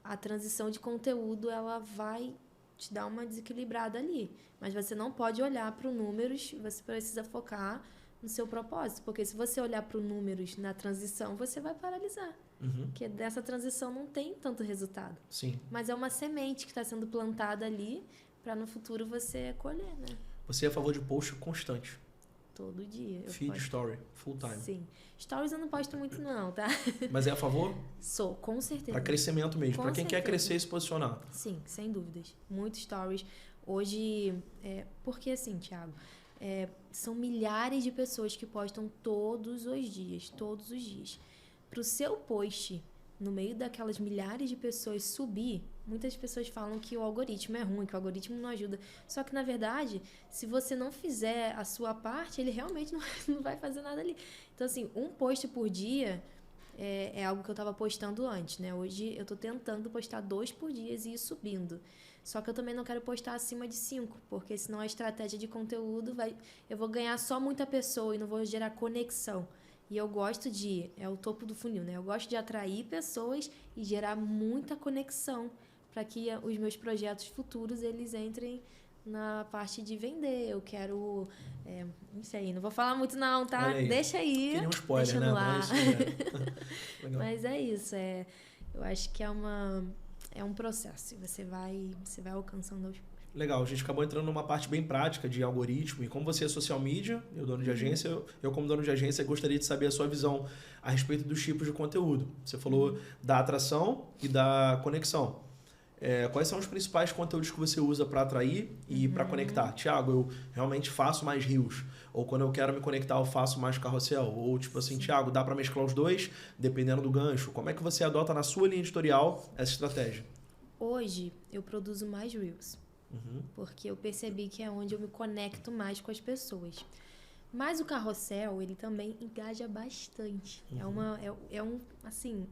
A transição de conteúdo, ela vai te dar uma desequilibrada ali. Mas você não pode olhar para os números, você precisa focar no seu propósito. Porque se você olhar para os números na transição, você vai paralisar. Porque dessa transição não tem tanto resultado. Sim. Mas é uma semente que está sendo plantada ali para no futuro você colher, né? Você é a favor de post constante? Todo dia. Feed, story, full time. Sim. Stories eu não posto muito não, tá? Mas é a favor? Sou, com certeza. Para crescimento mesmo, para quem quer crescer e se posicionar. Sim, sem dúvidas. Muitos stories. Hoje, porque assim, Thiago, são milhares de pessoas que postam todos os dias. Para o seu post, no meio daquelas milhares de pessoas subir, muitas pessoas falam que o algoritmo é ruim, que o algoritmo não ajuda. Só que, na verdade, se você não fizer a sua parte, ele realmente não vai fazer nada ali. Então, assim, um post por dia é algo que eu estava postando antes, né? Hoje eu estou tentando postar 2 por dia e ir subindo. Só que eu também não quero postar acima de 5, porque senão a estratégia de conteúdo eu vou ganhar só muita pessoa e não vou gerar conexão. E eu gosto é o topo do funil, né? Eu gosto de atrair pessoas e gerar muita conexão para que os meus projetos futuros, eles entrem na parte de vender. Eu quero... não sei, não vou falar muito não, tá? Aí. Deixa aí. Queria um spoiler, deixa no ar. Mas é isso. Eu acho que é um processo. Você vai alcançando aos poucos. Legal, a gente acabou entrando numa parte bem prática de algoritmo e como você é social media, eu dono de agência, eu como dono de agência gostaria de saber a sua visão a respeito dos tipos de conteúdo. Você falou da atração e da conexão. Quais são os principais conteúdos que você usa para atrair e para conectar? Thiago, eu realmente faço mais reels. Ou quando eu quero me conectar, eu faço mais carrossel. Ou tipo assim, Thiago, dá para mesclar os dois dependendo do gancho. Como é que você adota na sua linha editorial essa estratégia? Hoje, eu produzo mais reels. Porque eu percebi que é onde eu me conecto mais com as pessoas. Mas o carrossel, ele também engaja bastante. Assim,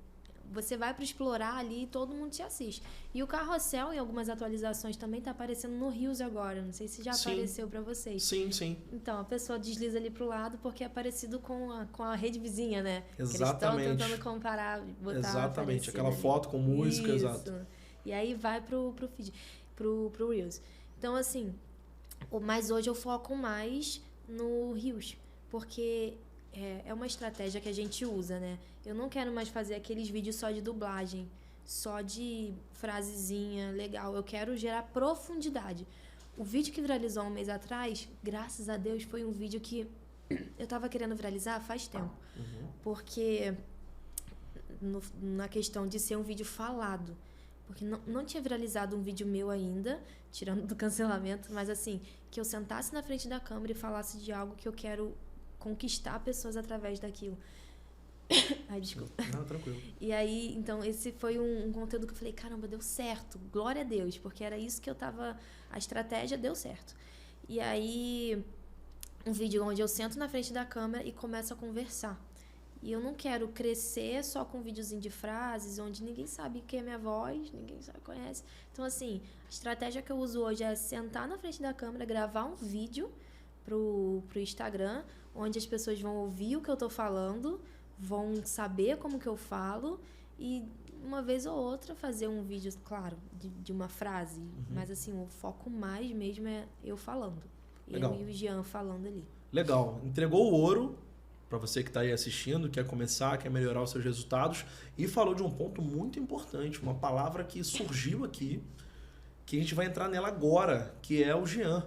você vai para explorar ali e todo mundo te assiste. E o carrossel, em algumas atualizações, também tá aparecendo no Reels agora. Não sei se já apareceu para vocês. Sim, sim. Então, a pessoa desliza ali pro lado porque é parecido com a rede vizinha, né? Exatamente. Eles estão tentando comparar, botar exatamente, aquela ali. Foto com música, Isso. exato. E aí vai pro feed, pro Reels. Então, assim, mas hoje eu foco mais no Reels, porque é uma estratégia que a gente usa, né? Eu não quero mais fazer aqueles vídeos só de dublagem, só de frasezinha legal. Eu quero gerar profundidade. O vídeo que viralizou um mês atrás, graças a Deus, foi um vídeo que eu tava querendo viralizar faz tempo. Porque na questão de ser um vídeo falado. Porque não tinha viralizado um vídeo meu ainda, tirando do cancelamento, mas assim, que eu sentasse na frente da câmera e falasse de algo que eu quero conquistar pessoas através daquilo. Ai, desculpa. Não, tranquilo. E aí, então, esse foi um conteúdo que eu falei, caramba, deu certo, glória a Deus, porque era isso que eu tava, a estratégia deu certo. E aí, um vídeo onde eu sento na frente da câmera e começo a conversar. E eu não quero crescer só com um videozinho de frases, onde ninguém sabe quem é minha voz, ninguém sabe, conhece. Então, assim, a estratégia que eu uso hoje é sentar na frente da câmera, gravar um vídeo pro Instagram, onde as pessoas vão ouvir o que eu tô falando, vão saber como que eu falo e uma vez ou outra fazer um vídeo, claro, de uma frase. Mas, assim, o foco mais mesmo é eu falando. Legal. Eu e o Jean falando ali. Legal. Entregou o ouro para você que está aí assistindo, quer começar, quer melhorar os seus resultados. E falou de um ponto muito importante, uma palavra que surgiu aqui, que a gente vai entrar nela agora, que é o Jean.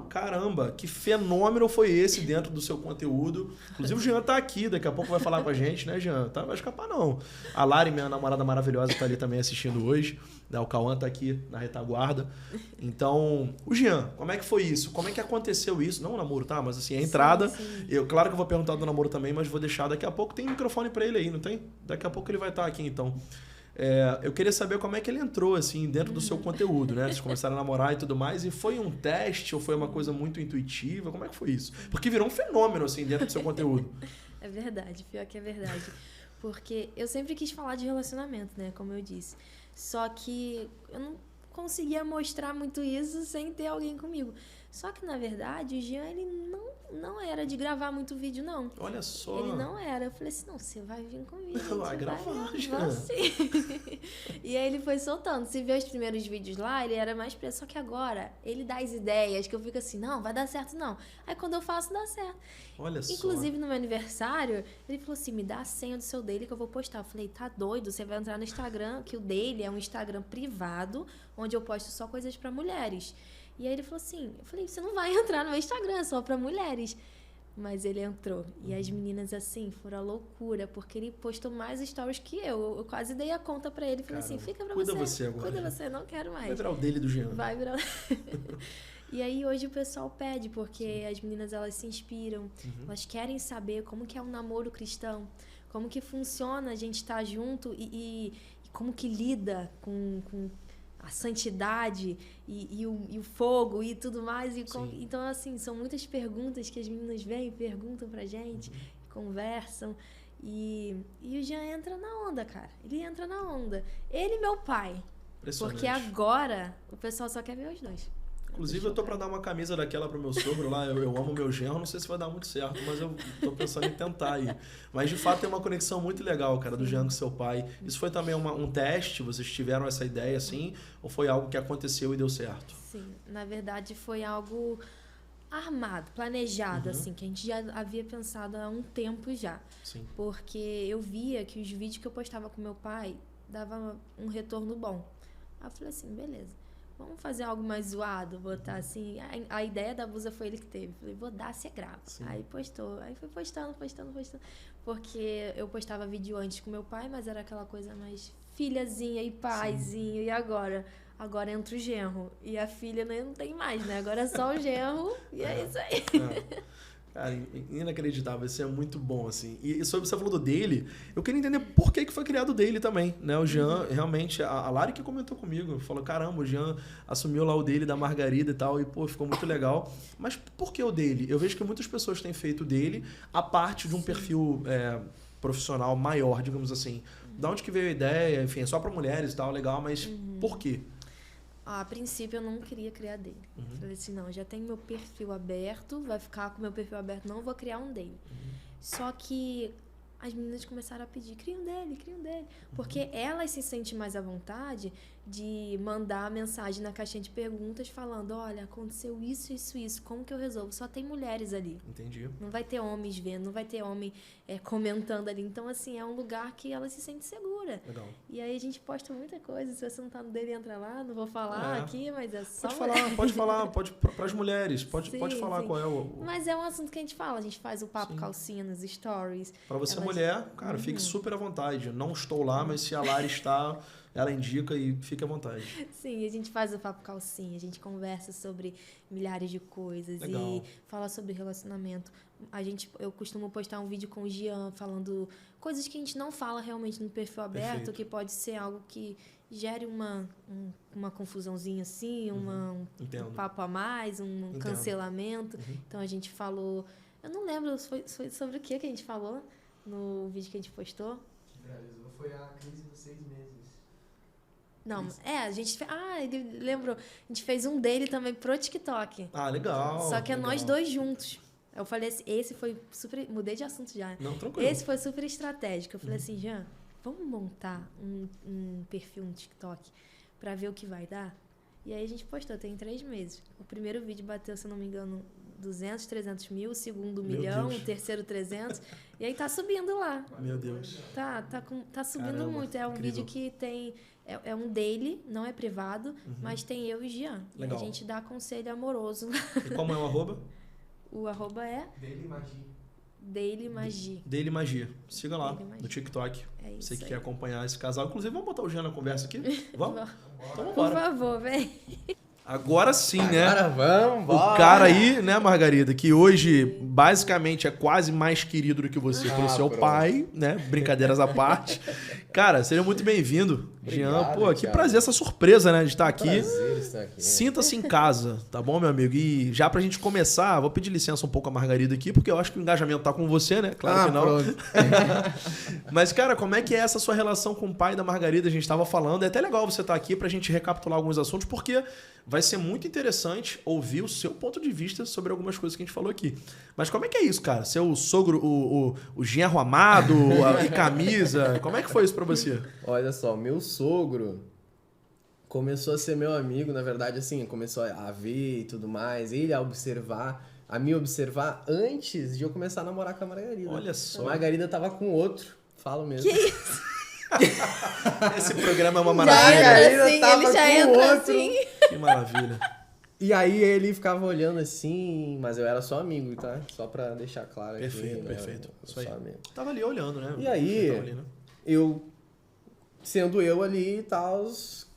Caramba, que fenômeno foi esse dentro do seu conteúdo. Inclusive o Jean tá aqui, daqui a pouco vai falar com a gente, né, Jean? Tá, vai escapar não. A Lari, minha namorada maravilhosa, tá ali também assistindo hoje. O Cauã tá aqui na retaguarda. Então, o Jean, como é que foi isso? Como é que aconteceu isso? Não o namoro, tá? Mas assim, a entrada. Sim. Claro que eu vou perguntar do namoro também, mas vou deixar daqui a pouco. Tem microfone pra ele aí, não tem? Daqui a pouco ele vai estar aqui, então. Eu queria saber como é que ele entrou, assim, dentro do seu conteúdo, né? Vocês começaram a namorar e tudo mais, e foi um teste ou foi uma coisa muito intuitiva? Como é que foi isso? Porque virou um fenômeno, assim, dentro do seu conteúdo. É verdade, pior que é verdade. Porque eu sempre quis falar de relacionamento, né? Como eu disse. Só que eu não conseguia mostrar muito isso sem ter alguém comigo. Só que, na verdade, o Jean, ele não era de gravar muito vídeo, não. Olha só. Ele não era. Eu falei assim, não, você vai vir comigo. Vai gravar, Jean. E aí ele foi soltando. Se vê os primeiros vídeos lá, ele era mais preso. Só que agora, ele dá as ideias que eu fico assim, não, vai dar certo não. Aí quando eu faço, dá certo. Olha só. Inclusive, no meu aniversário, ele falou assim, me dá a senha do seu daily que eu vou postar. Eu falei, tá doido? Você vai entrar no Instagram, que o daily é um Instagram privado, onde eu posto só coisas pra mulheres. E aí ele falou assim, eu falei, você não vai entrar no meu Instagram, é só pra mulheres. Mas ele entrou. E as meninas, assim, foram a loucura, porque ele postou mais stories que eu. Eu quase dei a conta pra ele. Falei assim, fica pra cuida você agora. Cuida você, não quero mais. Vai virar o dele do Jean. Vai virar... E aí hoje o pessoal pede, porque as meninas, elas se inspiram. Elas querem saber como que é um namoro cristão. Como que funciona a gente estar junto e como que lida com a santidade e o fogo e tudo mais. Então, assim, são muitas perguntas que as meninas vêm e perguntam pra gente, conversam. E o Jean entra na onda, cara. Ele entra na onda. Ele e meu pai. Porque agora o pessoal só quer ver os dois. Inclusive, eu tô pra dar uma camisa daquela pro meu sogro lá. Eu amo meu genro, não sei se vai dar muito certo, mas eu tô pensando em tentar aí. Mas, de fato, tem uma conexão muito legal, cara, do Jean com seu pai. Isso foi também um teste? Vocês tiveram essa ideia, assim? Ou foi algo que aconteceu e deu certo? Sim, na verdade, foi algo armado, planejado, assim, que a gente já havia pensado há um tempo já. Sim. Porque eu via que os vídeos que eu postava com meu pai davam um retorno bom. Aí eu falei assim, beleza. Vamos fazer algo mais zoado, botar assim... A ideia da blusa foi ele que teve. Falei, vou dar, você grava. Sim. Aí postou. Aí foi postando. Porque eu postava vídeo antes com meu pai, mas era aquela coisa mais filhazinha e paizinho. Sim. E agora? Agora entra o genro. E a filha não tem mais, né? Agora é só o genro e é isso aí. Cara, inacreditável, isso é muito bom, assim. E sobre você falou do dele, eu queria entender por que foi criado o dele também, né? O Jean, realmente, a Lari que comentou comigo, falou, caramba, o Jean assumiu lá o dele da Margarida e tal, e pô, ficou muito legal. Mas por que o dele? Eu vejo que muitas pessoas têm feito o dele a parte de um perfil profissional maior, digamos assim. Da onde que veio a ideia? Enfim, é só para mulheres e tal, legal, mas por quê? A princípio, eu não queria criar dele. Falei assim, não, já tenho meu perfil aberto, vai ficar com meu perfil aberto, não vou criar um dele. Só que as meninas começaram a pedir, cria um dele. Porque elas se sentem mais à vontade de mandar mensagem na caixinha de perguntas falando, olha, aconteceu isso, como que eu resolvo? Só tem mulheres ali. Entendi. Não vai ter homens vendo, não vai ter homem comentando ali. Então, assim, é um lugar que ela se sente segura. Legal. E aí a gente posta muita coisa. Se você não tá no dele, entra lá. Não vou falar aqui, mas é só... Pode falar, pras mulheres. Pode falar sim. qual é o... Mas é um assunto que a gente fala. A gente faz o papo calcinha nos stories. Pra você, mulher, cara, fique super à vontade. Não estou lá, mas se a Lari está... Ela indica e fique à vontade. Sim, a gente faz o papo calcinha, a gente conversa sobre milhares de coisas. Legal. E fala sobre relacionamento. Eu costumo postar um vídeo com o Jean falando coisas que a gente não fala realmente no perfil aberto, perfeito, que pode ser algo que gere uma confusãozinha assim, um papo a mais, um cancelamento. Então a gente falou... Eu não lembro, foi sobre o que a gente falou no vídeo que a gente postou. Que viralizou foi a crise dos 6 meses. Não, a gente... ele lembrou. A gente fez um dele também pro TikTok. Ah, legal. Só que nós dois juntos. Eu falei assim, esse foi super... Mudei de assunto já. Não, tranquilo. Esse foi super estratégico. Eu falei assim, Jean, vamos montar um perfil no TikTok pra ver o que vai dar? E aí a gente postou, tem 3 meses. O primeiro vídeo bateu, se eu não me engano, 200, 300 mil, o segundo 1 milhão, Deus. o terceiro 300. E aí tá subindo lá. Meu Deus. Tá subindo Caramba, muito. É um incrível. vídeo que tem... É um daily, não é privado, mas tem eu e Jean. Legal. E a gente dá conselho amoroso. E como é o arroba? O arroba é Daily Magia. Daily Magia. Daily Magia. Siga lá Daily Magia. no TikTok. É isso Você que aí. quer acompanhar esse casal. Inclusive, vamos botar o Jean na conversa aqui? Vamos? Então Por vambora. favor, vem. Agora sim, né? Agora vamos, O bora. cara aí, né, Margarida, que hoje basicamente é quase mais querido do que você por seu pronto. pai, né? Brincadeiras à parte. Cara, seja muito bem-vindo, Jean. Obrigado, Pô, que Thiago. prazer, essa surpresa, né, de estar aqui. Prazer estar aqui. Sinta-se em casa, tá bom, meu amigo? E já pra gente começar, vou pedir licença um pouco a Margarida aqui, porque eu acho que o engajamento tá com você, né? Claro que não. Pronto. Mas, cara, como é que é essa sua relação com o pai da Margarida? A gente tava falando, é até legal você estar aqui pra gente recapitular alguns assuntos, porque vai ser muito interessante ouvir o seu ponto de vista sobre algumas coisas que a gente falou aqui. Mas como é que é isso, cara? Seu sogro, o genro amado, e camisa, como é que foi isso pra você? Olha só, meu sogro começou a ser meu amigo, na verdade, assim, começou a ver e tudo mais, ele a me observar antes de eu começar a namorar com a Margarida. Olha só. A Margarida tava com outro, falo mesmo. Que isso? Esse programa é uma Já maravilha. Margarida entra assim, tava ele já com entra outro. assim. Que maravilha. E aí ele ficava olhando assim, mas eu era só amigo, tá? Só pra deixar claro Perfeito, aqui. perfeito. Eu Isso aí. só amigo. Tava ali olhando, né? E aí, Tava ali, né? sendo eu ali e tal,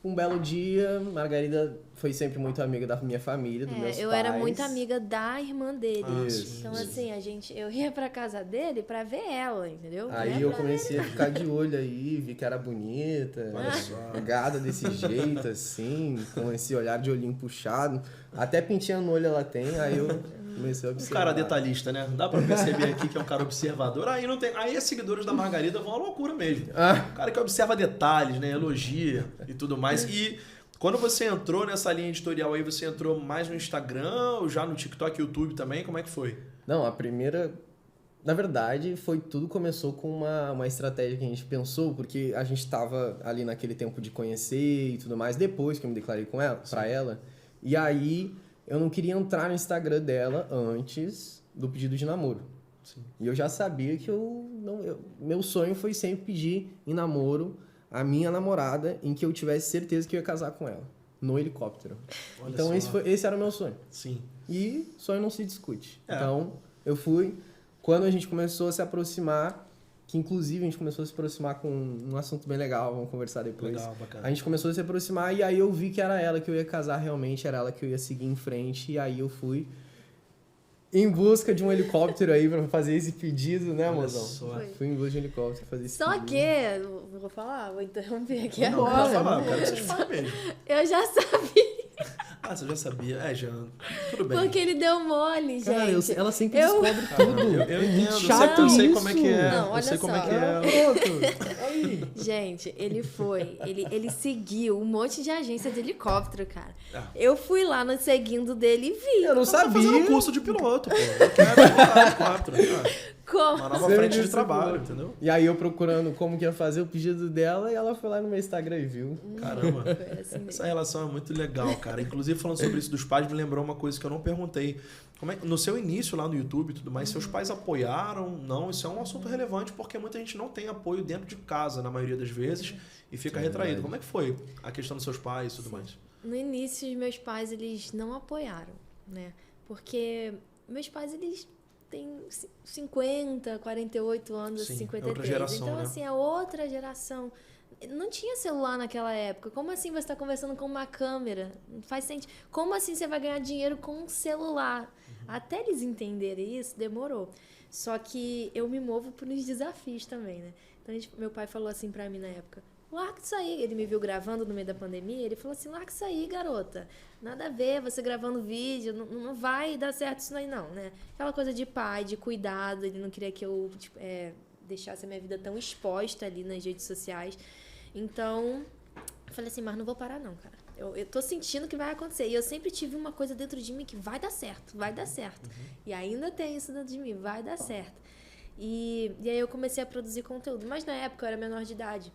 um belo dia, Margarida foi sempre muito amiga da minha família, dos meus pais. Eu era muito amiga da irmã dele. Isso, Então, isso. assim, eu ia pra casa dele pra ver ela, entendeu? Aí Não é eu pra- comecei a ficar de olho aí, vi que era bonita, Olha só. gada desse jeito, assim, com esse olhar de olhinho puxado. Até pintinha no olho ela tem, aí eu comecei a Um observar. cara detalhista, né? Dá pra perceber aqui que é um cara observador. Aí não tem. Aí as seguidores da Margarida vão à loucura mesmo. Ah, Um cara que observa detalhes, né? Elogia e tudo mais. E quando você entrou nessa linha editorial aí, você entrou mais no Instagram ou já no TikTok, YouTube também? Como é que foi? não, a primeira... Na verdade, tudo começou com uma estratégia que a gente pensou, porque a gente tava ali naquele tempo de conhecer e tudo mais, depois que eu me declarei com ela, pra ela. E aí, eu não queria entrar no Instagram dela antes do pedido de namoro. Sim. E eu já sabia que meu sonho foi sempre pedir em namoro a minha namorada, em que eu tivesse certeza que eu ia casar com ela, no helicóptero. Olha Então, só. esse era o meu sonho. Sim. E sonho não se discute. É. Então, eu fui. Quando a gente começou a se aproximar, que inclusive a gente começou a se aproximar com um assunto bem legal, vamos conversar depois. Legal, bacana. A gente começou a se aproximar e aí eu vi que era ela que eu ia casar realmente, era ela que eu ia seguir em frente. E aí eu fui em busca de um helicóptero aí pra fazer esse pedido, né, Olha mozão? só. Foi. Fui em busca de um helicóptero pra fazer esse Só pedido. que, vou falar, vou interromper aqui Não, agora. pode falar, eu quero que vocês falem mesmo. Eu já sabia, Ah, você já sabia. É, já. Tudo bem. porque ele deu mole, gente. Cara, ela sempre Eu- descobre tudo. Eu entendo, chato eu sei isso. como é que é. Não, eu olha sei como é só. que é. Pronto. Aí. Gente, ele seguiu um monte de agência de helicóptero, cara. Ah. Eu fui lá no seguindo dele e vi. Eu não Tá sabia. fazendo curso de piloto, pô. Eu quero pilotar helicóptero. Como? Uma nova Sempre frente de disse trabalho, piloto. entendeu? E aí eu procurando como que ia fazer o pedido dela e ela foi lá no meu Instagram e viu. Caramba. Foi assim mesmo. Essa relação é muito legal, cara. Inclusive, falando sobre isso dos pais, me lembrou uma coisa que eu não perguntei. Como é, no seu início lá no YouTube e tudo mais, seus pais apoiaram? Não, isso é um assunto relevante porque muita gente não tem apoio dentro de casa, na maioria das vezes, e fica É retraído. verdade. Como é que foi a questão dos seus pais e tudo mais? No início, os meus pais, eles não apoiaram, né? Porque meus pais, eles têm 50, 48 anos, Sim, é 53. outra geração, Então, né? assim, é outra geração. Não tinha celular naquela época. Como assim você está conversando com uma câmera? Não faz sentido. Como assim você vai ganhar dinheiro com um celular? Uhum. Até eles entenderem isso, demorou. Só que eu me movo por uns desafios também, né? Então, meu pai falou assim pra mim na época: larga isso aí. Ele me viu gravando no meio da pandemia. Ele falou assim: larga isso aí, garota. Nada a ver você gravando vídeo. Não vai dar certo isso aí, não, né? Aquela coisa de pai, de cuidado. Ele não queria que eu deixasse a minha vida tão exposta ali nas redes sociais. Então, eu falei assim: mas não vou parar, não, cara. Eu tô sentindo que vai acontecer. E eu sempre tive uma coisa dentro de mim que vai dar certo, vai dar certo. E ainda tem isso dentro de mim, vai dar certo. E aí eu comecei a produzir conteúdo. Mas na época eu era menor de idade.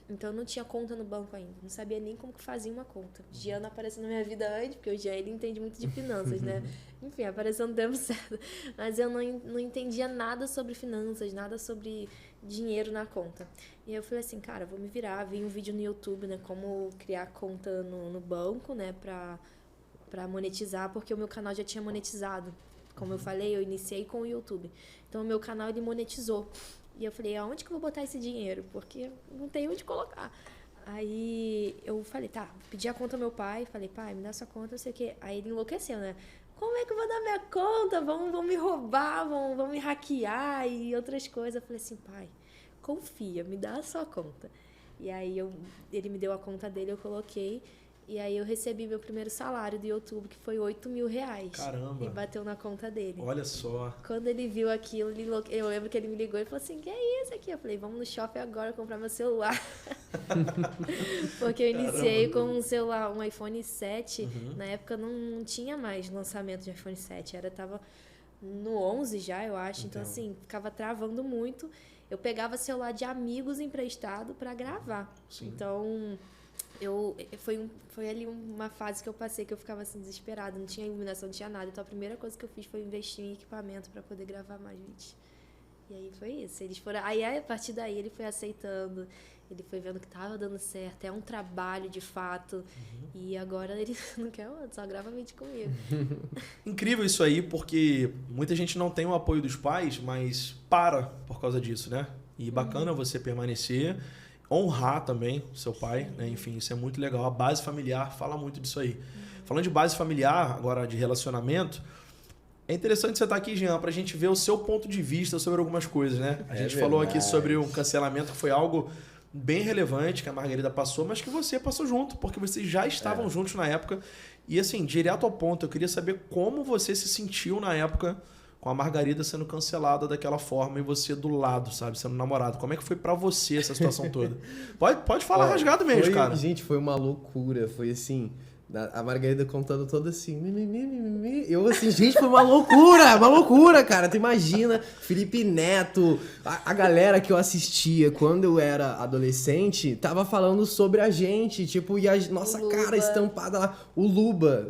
Então eu não tinha conta no banco ainda. Não sabia nem como que fazia uma conta. O Jean apareceu na minha vida antes, porque o Jean ele entende muito de finanças, né? Enfim, apareceu no tempo certo. Mas eu não entendia nada sobre finanças, nada sobre dinheiro na conta. E aí eu falei assim, cara, vou me virar. Vi um vídeo no YouTube, né? Como criar conta no banco, né? Pra monetizar, porque o meu canal já tinha monetizado. Como eu falei, eu iniciei com o YouTube. Então o meu canal ele monetizou. E eu falei, aonde que eu vou botar esse dinheiro? Porque não tem onde colocar. Aí eu falei, tá, pedi a conta ao meu pai. Falei, pai, me dá sua conta, não sei o quê. Aí ele enlouqueceu, né? Como é que eu vou dar minha conta? Vão me roubar, vão me hackear e outras coisas. Eu falei assim, pai, confia, me dá a sua conta. E aí ele me deu a conta dele, eu coloquei. E aí eu recebi meu primeiro salário do YouTube, que foi R$8.000. Caramba. E bateu na conta dele. Olha só. Quando ele viu aquilo, eu lembro que ele me ligou e falou assim, que é isso aqui? Eu falei, vamos no shopping agora comprar meu celular. Porque eu iniciei com um celular, um iPhone 7. Na época não tinha mais lançamento de iPhone 7. Tava no 11 já, eu acho. Então, assim, ficava travando muito. Eu pegava celular de amigos emprestado para gravar. Sim. Então... Foi ali uma fase que eu passei que eu ficava assim desesperada, não tinha iluminação, não tinha nada. Então a primeira coisa que eu fiz foi investir em equipamento para poder gravar mais vídeos. E aí foi isso. Aí a partir daí ele foi aceitando, ele foi vendo que tava dando certo, é um trabalho de fato. E agora ele não quer outro, só grava vídeo comigo. Incrível isso aí, porque muita gente não tem o apoio dos pais, mas para por causa disso, né? E bacana você permanecer. Honrar também o seu pai, né? Enfim, isso é muito legal. A base familiar fala muito disso aí. Falando de base familiar, agora de relacionamento, é interessante você estar aqui, Jean, pra gente ver o seu ponto de vista sobre algumas coisas, né? A gente falou aqui sobre um cancelamento que foi algo bem relevante que a Margarida passou, mas que você passou junto, porque vocês já estavam juntos na época. E assim, direto ao ponto, eu queria saber como você se sentiu na época com a Margarida sendo cancelada daquela forma e você do lado, sabe? Sendo namorado. Como é que foi pra você essa situação toda? Pode falar rasgado mesmo, cara. Gente, foi uma loucura. Foi assim... A Margarida contando toda assim... Eu assim, gente, foi uma loucura, cara. Tu imagina, Felipe Neto, a galera que eu assistia quando eu era adolescente, tava falando sobre a gente, tipo, e a nossa cara estampada lá. O Luba,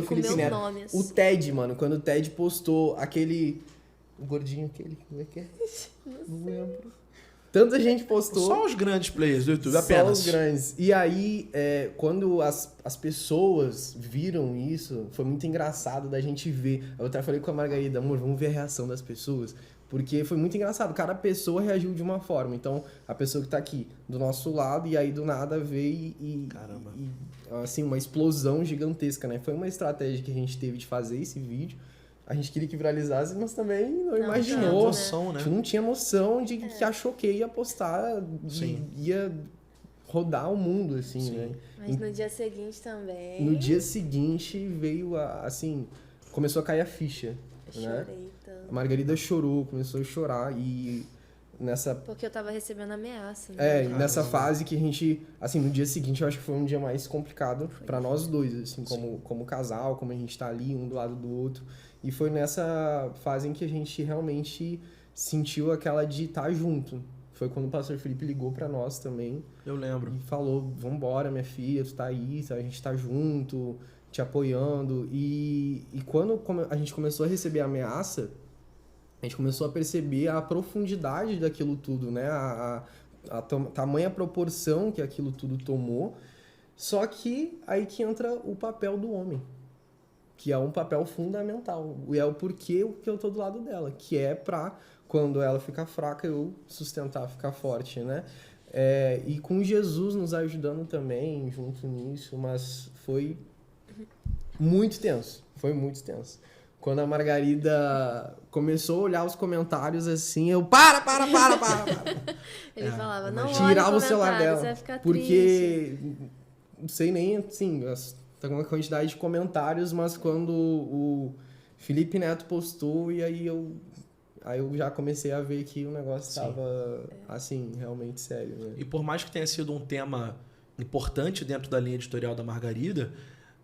Felipe Neto. Nomes. O Ted, mano, quando o Ted postou aquele... O gordinho aquele, como é que é? Não lembro. Tanta gente postou. Só os grandes players do YouTube, só apenas. Só os grandes. E aí, quando as pessoas viram isso, foi muito engraçado da gente ver. Eu até falei com a Margarida, amor, vamos ver a reação das pessoas. Porque foi muito engraçado. Cada pessoa reagiu de uma forma. Então, a pessoa que tá aqui do nosso lado, e aí do nada veio Caramba. assim, uma explosão gigantesca, né? Foi uma estratégia que a gente teve de fazer esse vídeo. A gente queria que viralizasse, mas também não imaginou. Noção, né? A gente não tinha noção de que achou que ia postar e ia rodar o mundo, assim, né? Mas no dia seguinte também... No dia seguinte veio, assim, começou a cair a ficha, eu né? chorei tanto. A Margarida chorou, começou a chorar e nessa... Porque eu tava recebendo ameaça, né? Nessa fase que a gente, assim, no dia seguinte eu acho que foi um dia mais complicado pra nós dois, assim, como casal, como a gente tá ali um do lado do outro. E foi nessa fase em que a gente realmente sentiu aquela de estar junto. Foi quando o pastor Felipe ligou pra nós também. Eu lembro. E falou, vambora, minha filha, tu tá aí, a gente tá junto, te apoiando. E quando a gente começou a receber a ameaça, a gente começou a perceber a profundidade daquilo tudo, né? A tamanha proporção que aquilo tudo tomou. Só que aí que entra o papel do homem, que é um papel fundamental. E é o porquê que eu tô do lado dela, que é pra, quando ela ficar fraca, eu sustentar, ficar forte, né? E com Jesus nos ajudando também, junto nisso, mas foi muito tenso. Foi muito tenso. Quando a Margarida começou a olhar os comentários assim, eu... Para! Ele falava, não olha tirava o celular você dela. vai ficar Porque triste. não sei nem, assim, tá com uma quantidade de comentários, mas quando o Felipe Neto postou, e aí eu já comecei a ver que o negócio estava, assim, realmente sério, né? E por mais que tenha sido um tema importante dentro da linha editorial da Margarida,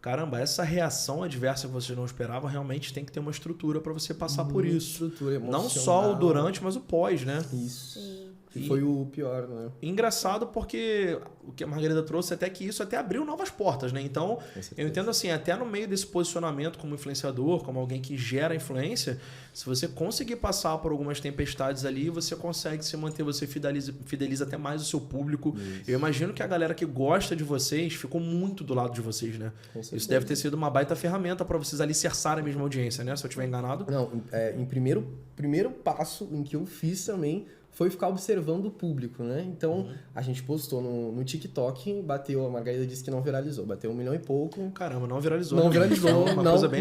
caramba, essa reação adversa que vocês não esperavam, realmente tem que ter uma estrutura para você passar por isso. Estrutura emocional. Não só o durante, mas o pós, né? Isso. Sim. Foi o pior, né? Engraçado porque o que a Margarida trouxe até que isso até abriu novas portas, né? Então, eu entendo assim, até no meio desse posicionamento como influenciador, como alguém que gera influência, se você conseguir passar por algumas tempestades ali, você consegue se manter, você fideliza até mais o seu público. Isso. Eu imagino que a galera que gosta de vocês ficou muito do lado de vocês, né? Isso deve ter sido uma baita ferramenta para vocês alicerçarem a mesma audiência, né? Se eu estiver enganado. Não, em primeiro passo em que eu fiz também foi ficar observando o público, né? Então, a gente postou no TikTok, bateu, a Margarida disse que não viralizou, bateu 1 milhão e pouco. Caramba, não viralizou. Não viralizou,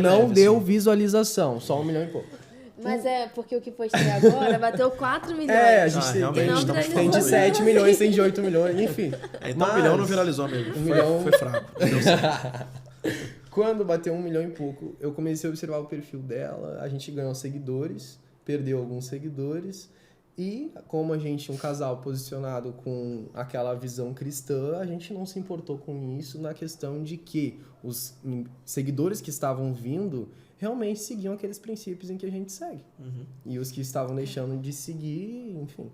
não deu visualização, só 1 milhão e pouco. Mas é porque o que postei agora bateu 4 milhões. É, a gente tem de 7 milhões, tem de 8 milhões, enfim. Então 1 milhão não viralizou mesmo. Foi fraco. Deu certo. Quando bateu 1 milhão e pouco, eu comecei a observar o perfil dela, a gente ganhou seguidores, perdeu alguns seguidores. E como a gente, um casal posicionado com aquela visão cristã, a gente não se importou com isso na questão de que os seguidores que estavam vindo realmente seguiam aqueles princípios em que a gente segue. E os que estavam deixando de seguir, enfim,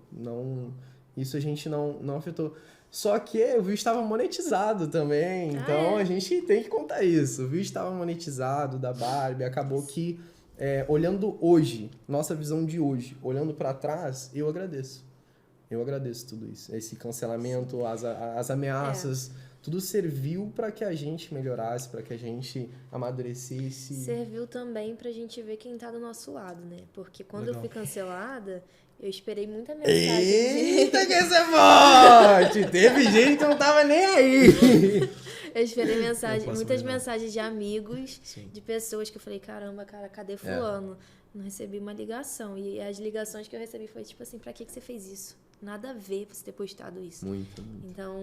isso a gente não afetou. Só que o vídeo estava monetizado também, então a gente tem que contar isso. O vídeo estava monetizado da Barbie, acabou que... olhando hoje, nossa visão de hoje, olhando para trás, eu agradeço. Eu agradeço tudo isso. Esse cancelamento, as ameaças, tudo serviu para que a gente melhorasse, para que a gente amadurecesse. Serviu também pra gente ver quem tá do nosso lado, né? Porque quando eu fui cancelada, eu esperei muita mensagem. Eita, que essa é forte! Teve gente que não tava nem aí. Eu esperei muitas mensagens de amigos, de pessoas que eu falei, caramba, cara, cadê fulano? Não recebi uma ligação. E as ligações que eu recebi foi tipo assim, pra que você fez isso? Nada a ver você ter postado isso. Muito. Então,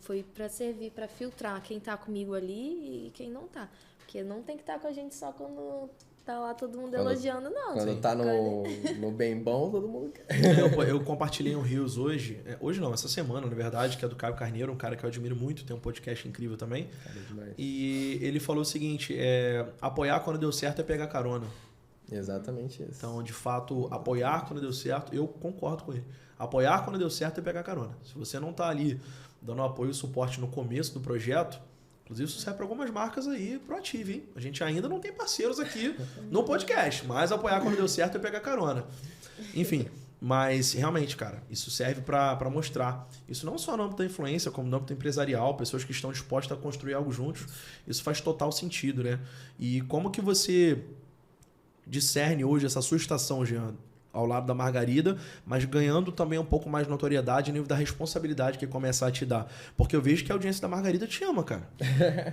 foi pra servir, pra filtrar quem tá comigo ali e quem não tá. Porque não tem que estar com a gente só quando tá lá todo mundo elogiando, não. Quando tá no bem bom, todo mundo quer. Eu compartilhei um Reels hoje. Hoje não, essa semana, na verdade, que é do Caio Carneiro, um cara que eu admiro muito, tem um podcast incrível também. E ele falou o seguinte, apoiar quando deu certo é pegar carona. Exatamente isso. Então, de fato, apoiar quando deu certo, eu concordo com ele. Apoiar quando deu certo é pegar carona. Se você não tá ali dando apoio e suporte no começo do projeto, inclusive isso serve para algumas marcas aí proativa, hein? A gente ainda não tem parceiros aqui no podcast, mas apoiar quando deu certo é pegar carona. Enfim, mas realmente, cara, isso serve para mostrar. Isso não só no âmbito da influência, como no âmbito empresarial, pessoas que estão dispostas a construir algo juntos. Isso faz total sentido, né? E como que você discerne hoje essa sua estação, Jean, ao lado da Margarida, mas ganhando também um pouco mais de notoriedade no nível da responsabilidade que começa a te dar. Porque eu vejo que a audiência da Margarida te ama, cara.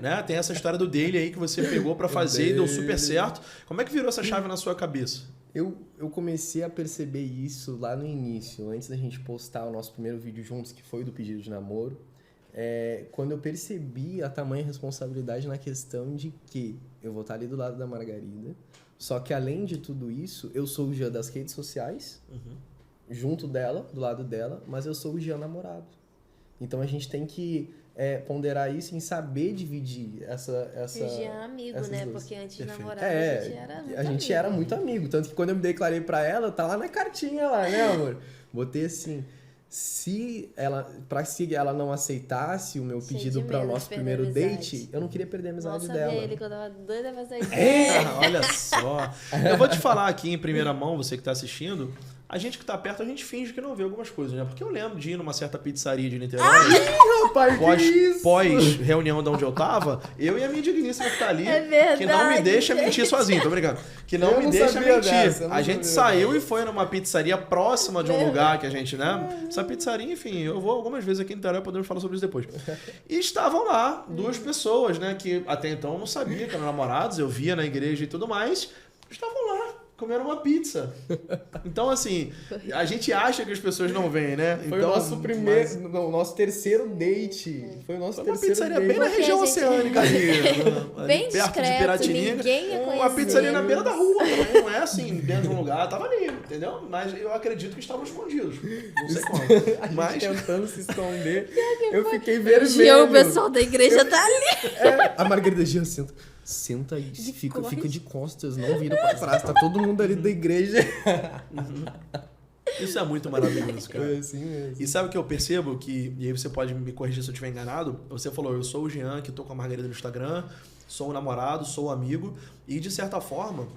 Né? Tem essa história do daily aí que você pegou pra fazer e deu super certo. Como é que virou essa chave na sua cabeça? Eu comecei a perceber isso lá no início, antes da gente postar o nosso primeiro vídeo juntos, que foi do pedido de namoro. Quando eu percebi a tamanha responsabilidade na questão de que eu vou estar ali do lado da Margarida. Só que, além de tudo isso, eu sou o Jean das redes sociais, junto dela, do lado dela, mas eu sou o Jean namorado. Então, a gente tem que ponderar isso em saber dividir essa o Jean amigo, né? duas. Porque antes de namorar, a gente era muito amigo. Tanto que, quando eu me declarei pra ela, tá lá na cartinha lá, né, amor? Botei assim... Se ela não aceitasse o meu pedido para o nosso primeiro date, eu não queria perder a amizade dela. Ele que eu tava doida pra sair. Olha só. Eu vou te falar aqui em primeira mão, você que tá assistindo, a gente que tá perto, a gente finge que não vê algumas coisas, né? Porque eu lembro de ir numa certa pizzaria de Niterói. Rapaz, pós reunião de onde eu tava, eu e a minha digníssima que tá ali, verdade, que não me deixa mentir sozinho, tô brincando. Que não me deixa mentir. A gente saiu e foi numa pizzaria próxima de um lugar que a gente, né? Essa pizzaria, enfim, eu vou algumas vezes aqui em Niterói, podemos falar sobre isso depois. E estavam lá duas pessoas, né? Que até então eu não sabia que eram namorados, eu via na igreja e tudo mais. Estavam lá. Comeram uma pizza. Então, assim, a gente acha que as pessoas não vêm, né? Foi o nosso nosso terceiro date. Foi o nosso uma terceiro pizzaria date. bem na região oceânica ali. Bem perto discreto, de Piratininga. ninguém ia conhecer. Uma pizzaria na beira da rua também, não é assim, dentro de um lugar. Tava ali, entendeu? Mas eu acredito que estavam escondidos. Não sei como. Mas tentando se esconder. Eu fiquei vermelho. O pessoal da igreja tá ali. A Margarida Jean senta aí, fica de costas, não vira pra trás. Tá todo mundo ali da igreja. Isso é muito maravilhoso, cara. Foi assim mesmo. E sabe o que eu percebo? E aí você pode me corrigir se eu estiver enganado. Você falou, eu sou o Jean, que tô com a Margarida no Instagram, sou o namorado, sou o amigo. E de certa forma,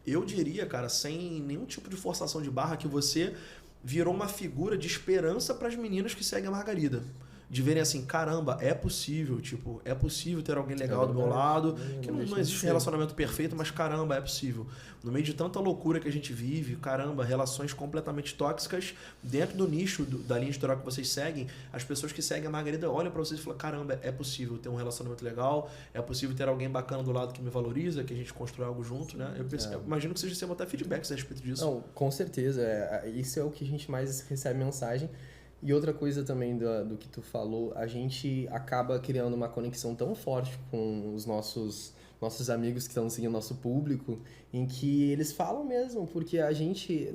eu diria, cara, sem nenhum tipo de forçação de barra, que você virou uma figura de esperança para as meninas que seguem a Margarida. De verem assim, caramba, é possível, tipo, é possível ter alguém legal do meu lado, que não existe um relacionamento perfeito, mas caramba, é possível. No meio de tanta loucura que a gente vive, caramba, relações completamente tóxicas, dentro do nicho da linha editorial que vocês seguem, as pessoas que seguem a Margarida olham pra vocês e falam, caramba, é possível ter um relacionamento legal, é possível ter alguém bacana do lado que me valoriza, que a gente constrói algo junto, né? Eu imagino que vocês recebam até feedbacks a respeito disso. Não, com certeza. Isso é o que a gente mais recebe mensagem. E outra coisa também do que tu falou, a gente acaba criando uma conexão tão forte com os nossos amigos que estão seguindo nosso público, em que eles falam mesmo, porque a gente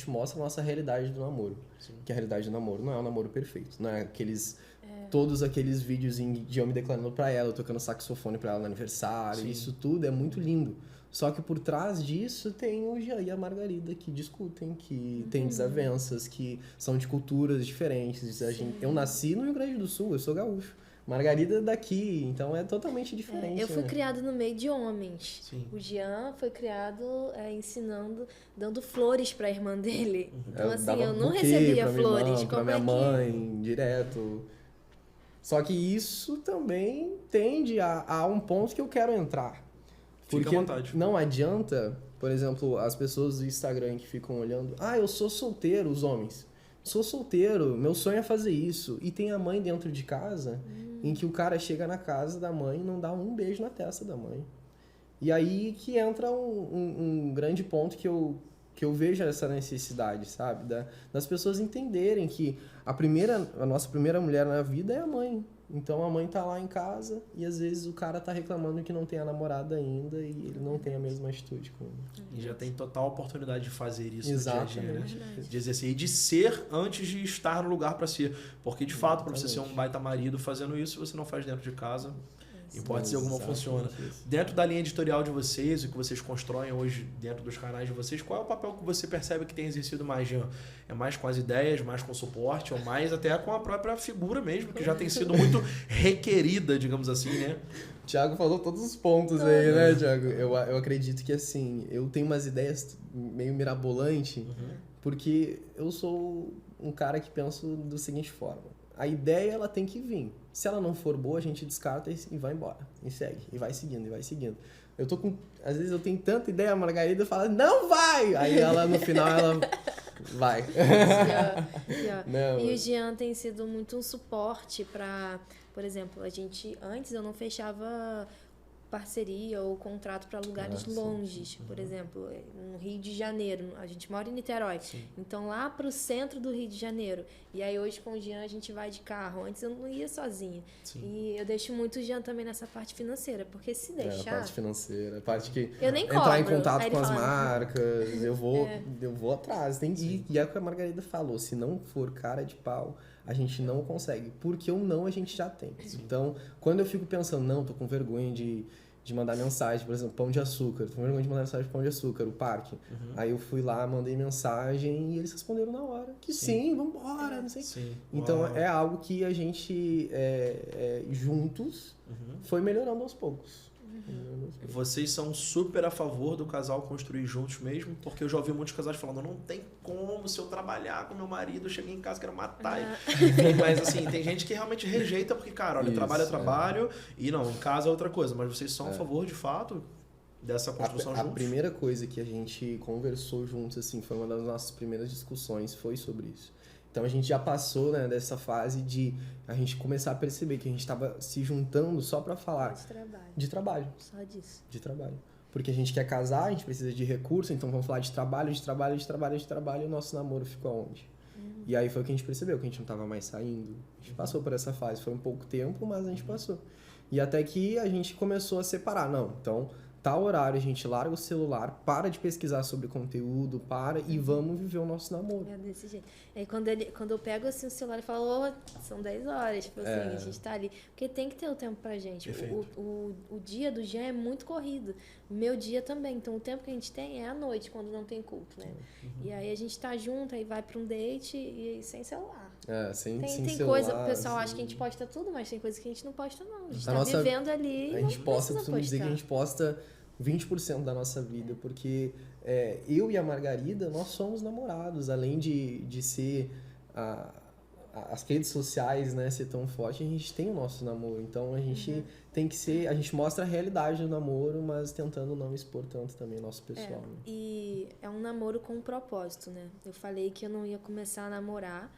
mostra a nossa realidade do namoro. Sim. Que a realidade do namoro não é um namoro perfeito, não é todos aqueles vídeos de eu me declarando pra ela, eu tocando saxofone pra ela no aniversário, sim, isso tudo é muito lindo. Só que por trás disso tem o Jean e a Margarida que discutem, que tem desavenças, que são de culturas diferentes. Eu nasci no Rio Grande do Sul, eu sou gaúcho. Margarida é daqui, então é totalmente diferente. Eu fui criado no meio de homens. Sim. O Jean foi criado ensinando, dando flores pra irmã dele. Então, assim, eu não recebia flores. Pra minha mãe, direto. Só que isso também tende a um ponto que eu quero entrar. Porque Fica à vontade. Não adianta, por exemplo, as pessoas do Instagram que ficam olhando, eu sou solteiro, os homens. Sou solteiro, meu sonho é fazer isso. E tem a mãe dentro de casa, em que o cara chega na casa da mãe e não dá um beijo na testa da mãe. E aí que entra um grande ponto que eu vejo essa necessidade, sabe? Das pessoas entenderem que a nossa primeira mulher na vida é a mãe. Então a mãe tá lá em casa e às vezes o cara tá reclamando que não tem a namorada ainda e ele não tem a mesma atitude com ele. E já tem total oportunidade de fazer isso Exatamente. no dia a dia, né? De exercer e de ser antes de estar no lugar para ser. Porque de fato, para você ser um baita marido fazendo isso, você não faz dentro de casa. E pode ser alguma funciona. Dentro da linha editorial de vocês, o que vocês constroem hoje dentro dos canais de vocês, qual é o papel que você percebe que tem exercido mais, Jean? É mais com as ideias, mais com o suporte, ou mais até com a própria figura mesmo, que já tem sido muito requerida, digamos assim, né? O Thiago falou todos os pontos aí, né, Thiago? Eu acredito que, assim, eu tenho umas ideias meio mirabolantes, porque eu sou um cara que penso da seguinte forma. A ideia, ela tem que vir. Se ela não for boa, a gente descarta e vai embora. E segue. E vai seguindo, e vai seguindo. Às vezes eu tenho tanta ideia, a Margarida fala, não vai! Aí ela, no final, ela vai. Não, e o Jean tem sido muito um suporte para, por exemplo, antes eu não fechava parceria ou contrato para lugares longes, por exemplo, no Rio de Janeiro, a gente mora em Niterói, então lá para o centro do Rio de Janeiro, e aí hoje com o Jean a gente vai de carro, antes eu não ia sozinha, e eu deixo muito o Jean também nessa parte financeira, porque se deixar... a parte financeira, a parte que eu nem entrar cobro. em contato com as fala, marcas, eu vou atrás, e é o que a Margarida falou, se não for cara de pau, a gente não consegue, porque o não a gente já tem. Então, quando eu fico pensando, não, tô com vergonha de mandar mensagem, por exemplo, Pão de Açúcar, tô com vergonha de mandar mensagem pro Pão de Açúcar, o parque. Aí eu fui lá, mandei mensagem e eles responderam na hora, que sim vambora, não sei. Então, é algo que a gente, juntos, foi melhorando aos poucos. Vocês são super a favor do casal construir juntos mesmo? Porque eu já ouvi muitos casais falando, não tem como, se eu trabalhar com meu marido, eu cheguei em casa, quero matar ele. Mas assim, tem gente que realmente rejeita porque, cara, olha, trabalho é trabalho e não, em casa é outra coisa. Mas vocês são a favor, de fato, dessa construção juntos? A primeira coisa que a gente conversou juntos, assim, foi uma das nossas primeiras discussões, foi sobre isso. Então a gente já passou, né, dessa fase de a gente começar a perceber que a gente estava se juntando só para falar de trabalho. Só disso. De trabalho. Porque a gente quer casar, a gente precisa de recurso, então vamos falar de trabalho, e o nosso namoro ficou aonde? E aí foi o que a gente percebeu, que a gente não estava mais saindo. A gente passou por essa fase, foi um pouco tempo, mas a gente passou. E até que a gente começou a separar. Não, então tal horário a gente larga o celular, para de pesquisar sobre conteúdo, e vamos viver o nosso namoro. É desse jeito. Aí quando eu pego assim o celular e falo, são 10 horas, tipo assim, a gente tá ali. Porque tem que ter o tempo pra gente. O dia do Jean é muito corrido. O meu dia também. Então o tempo que a gente tem é à noite, quando não tem culto, né? E aí a gente tá junto, aí vai pra um date e sem celular. Sem tem celular, coisa, o pessoal acha que a gente posta tudo, mas tem coisa que a gente não posta, não. A gente vivendo ali. A gente posta, costumo dizer que a gente posta 20% da nossa vida, porque eu e a Margarida, nós somos namorados, além de ser as redes sociais, né, ser tão forte, a gente tem o nosso namoro, então a gente tem que ser, a gente mostra a realidade do namoro, mas tentando não expor tanto também o nosso pessoal. Né? E é um namoro com um propósito, né? Eu falei que eu não ia começar a namorar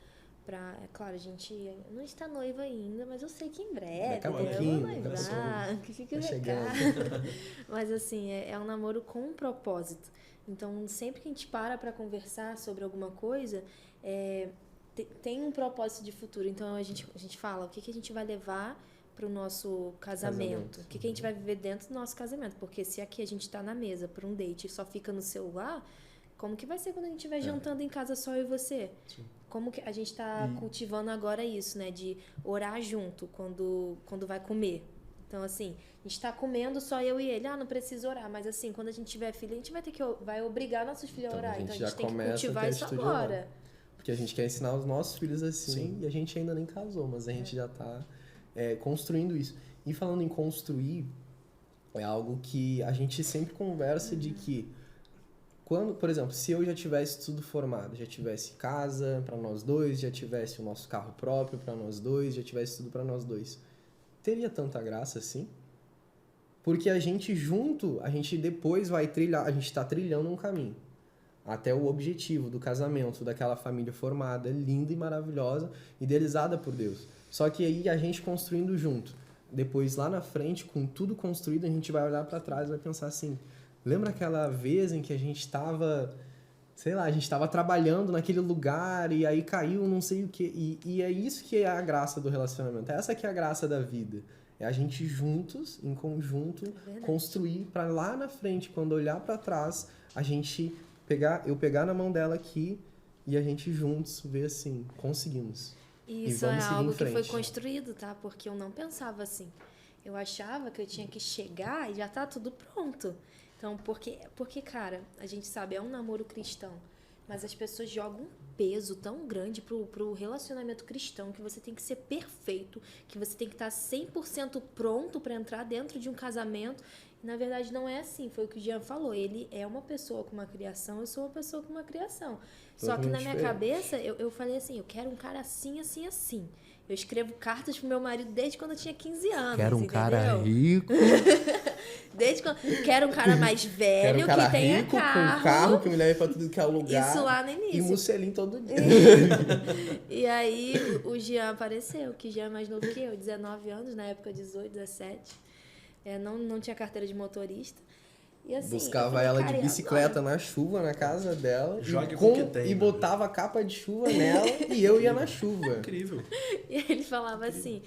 é claro, a gente não está noiva ainda, mas eu sei que em breve eu vou noivar, que fica o recado. Mas assim, é um namoro com um propósito. Então, sempre que a gente para conversar sobre alguma coisa, tem um propósito de futuro. Então, a gente fala o que a gente vai levar para o nosso casamento. O que a gente vai viver dentro do nosso casamento. Porque se aqui a gente está na mesa para um date e só fica no celular, como que vai ser quando a gente estiver jantando em casa só eu e você? Sim. Como que a gente está cultivando agora isso, né? De orar junto quando vai comer. Então, assim, a gente está comendo só eu e ele. Não precisa orar. Mas, assim, quando a gente tiver filho, a gente vai obrigar nossos filhos a orar. Então, a gente tem que cultivar isso agora. Porque a gente quer ensinar os nossos filhos assim. Sim. E a gente ainda nem casou, mas a gente já está construindo isso. E falando em construir, é algo que a gente sempre conversa de que quando, por exemplo, se eu já tivesse tudo formado, já tivesse casa para nós dois, já tivesse o nosso carro próprio para nós dois, já tivesse tudo para nós dois, teria tanta graça assim? Porque a gente junto, a gente depois vai trilhar, a gente está trilhando um caminho até o objetivo do casamento, daquela família formada, linda e maravilhosa, idealizada por Deus. Só que aí a gente construindo junto, depois lá na frente, com tudo construído, a gente vai olhar para trás e vai pensar assim: lembra aquela vez em que a gente estava, sei lá, a gente estava trabalhando naquele lugar e aí caiu não sei o quê. E é isso que é a graça do relacionamento. Essa que é a graça da vida. É a gente juntos, em conjunto, construir para lá na frente, quando olhar para trás, a gente eu pegar na mão dela aqui e a gente juntos ver assim, conseguimos. Isso é algo que foi construído, tá? Porque eu não pensava assim. Eu achava que eu tinha que chegar e já tá tudo pronto. Então, porque, cara, a gente sabe, é um namoro cristão, mas as pessoas jogam um peso tão grande pro relacionamento cristão, que você tem que ser perfeito, que você tem que estar 100% pronto para entrar dentro de um casamento. E, na verdade, não é assim. Foi o que o Jean falou. Ele é uma pessoa com uma criação, eu sou uma pessoa com uma criação. Só que na minha cabeça, eu falei assim, eu quero um cara assim, assim, assim. Eu escrevo cartas pro meu marido desde quando eu tinha 15 anos. Quero um cara rico. Desde quando... Quero um cara mais velho, cara que tenha rico, carro. com carro, que me leve pra tudo que é lugar. Isso lá no início. E musselinho todo dia. E aí o Jean apareceu, que já é mais novo que eu, 19 anos, na época 18, 17. Não tinha carteira de motorista. E assim, buscava ela de bicicleta na chuva, na casa dela. Jogue com o que tem. E botava a capa de chuva nela e eu ia na chuva. Incrível. E ele falava assim,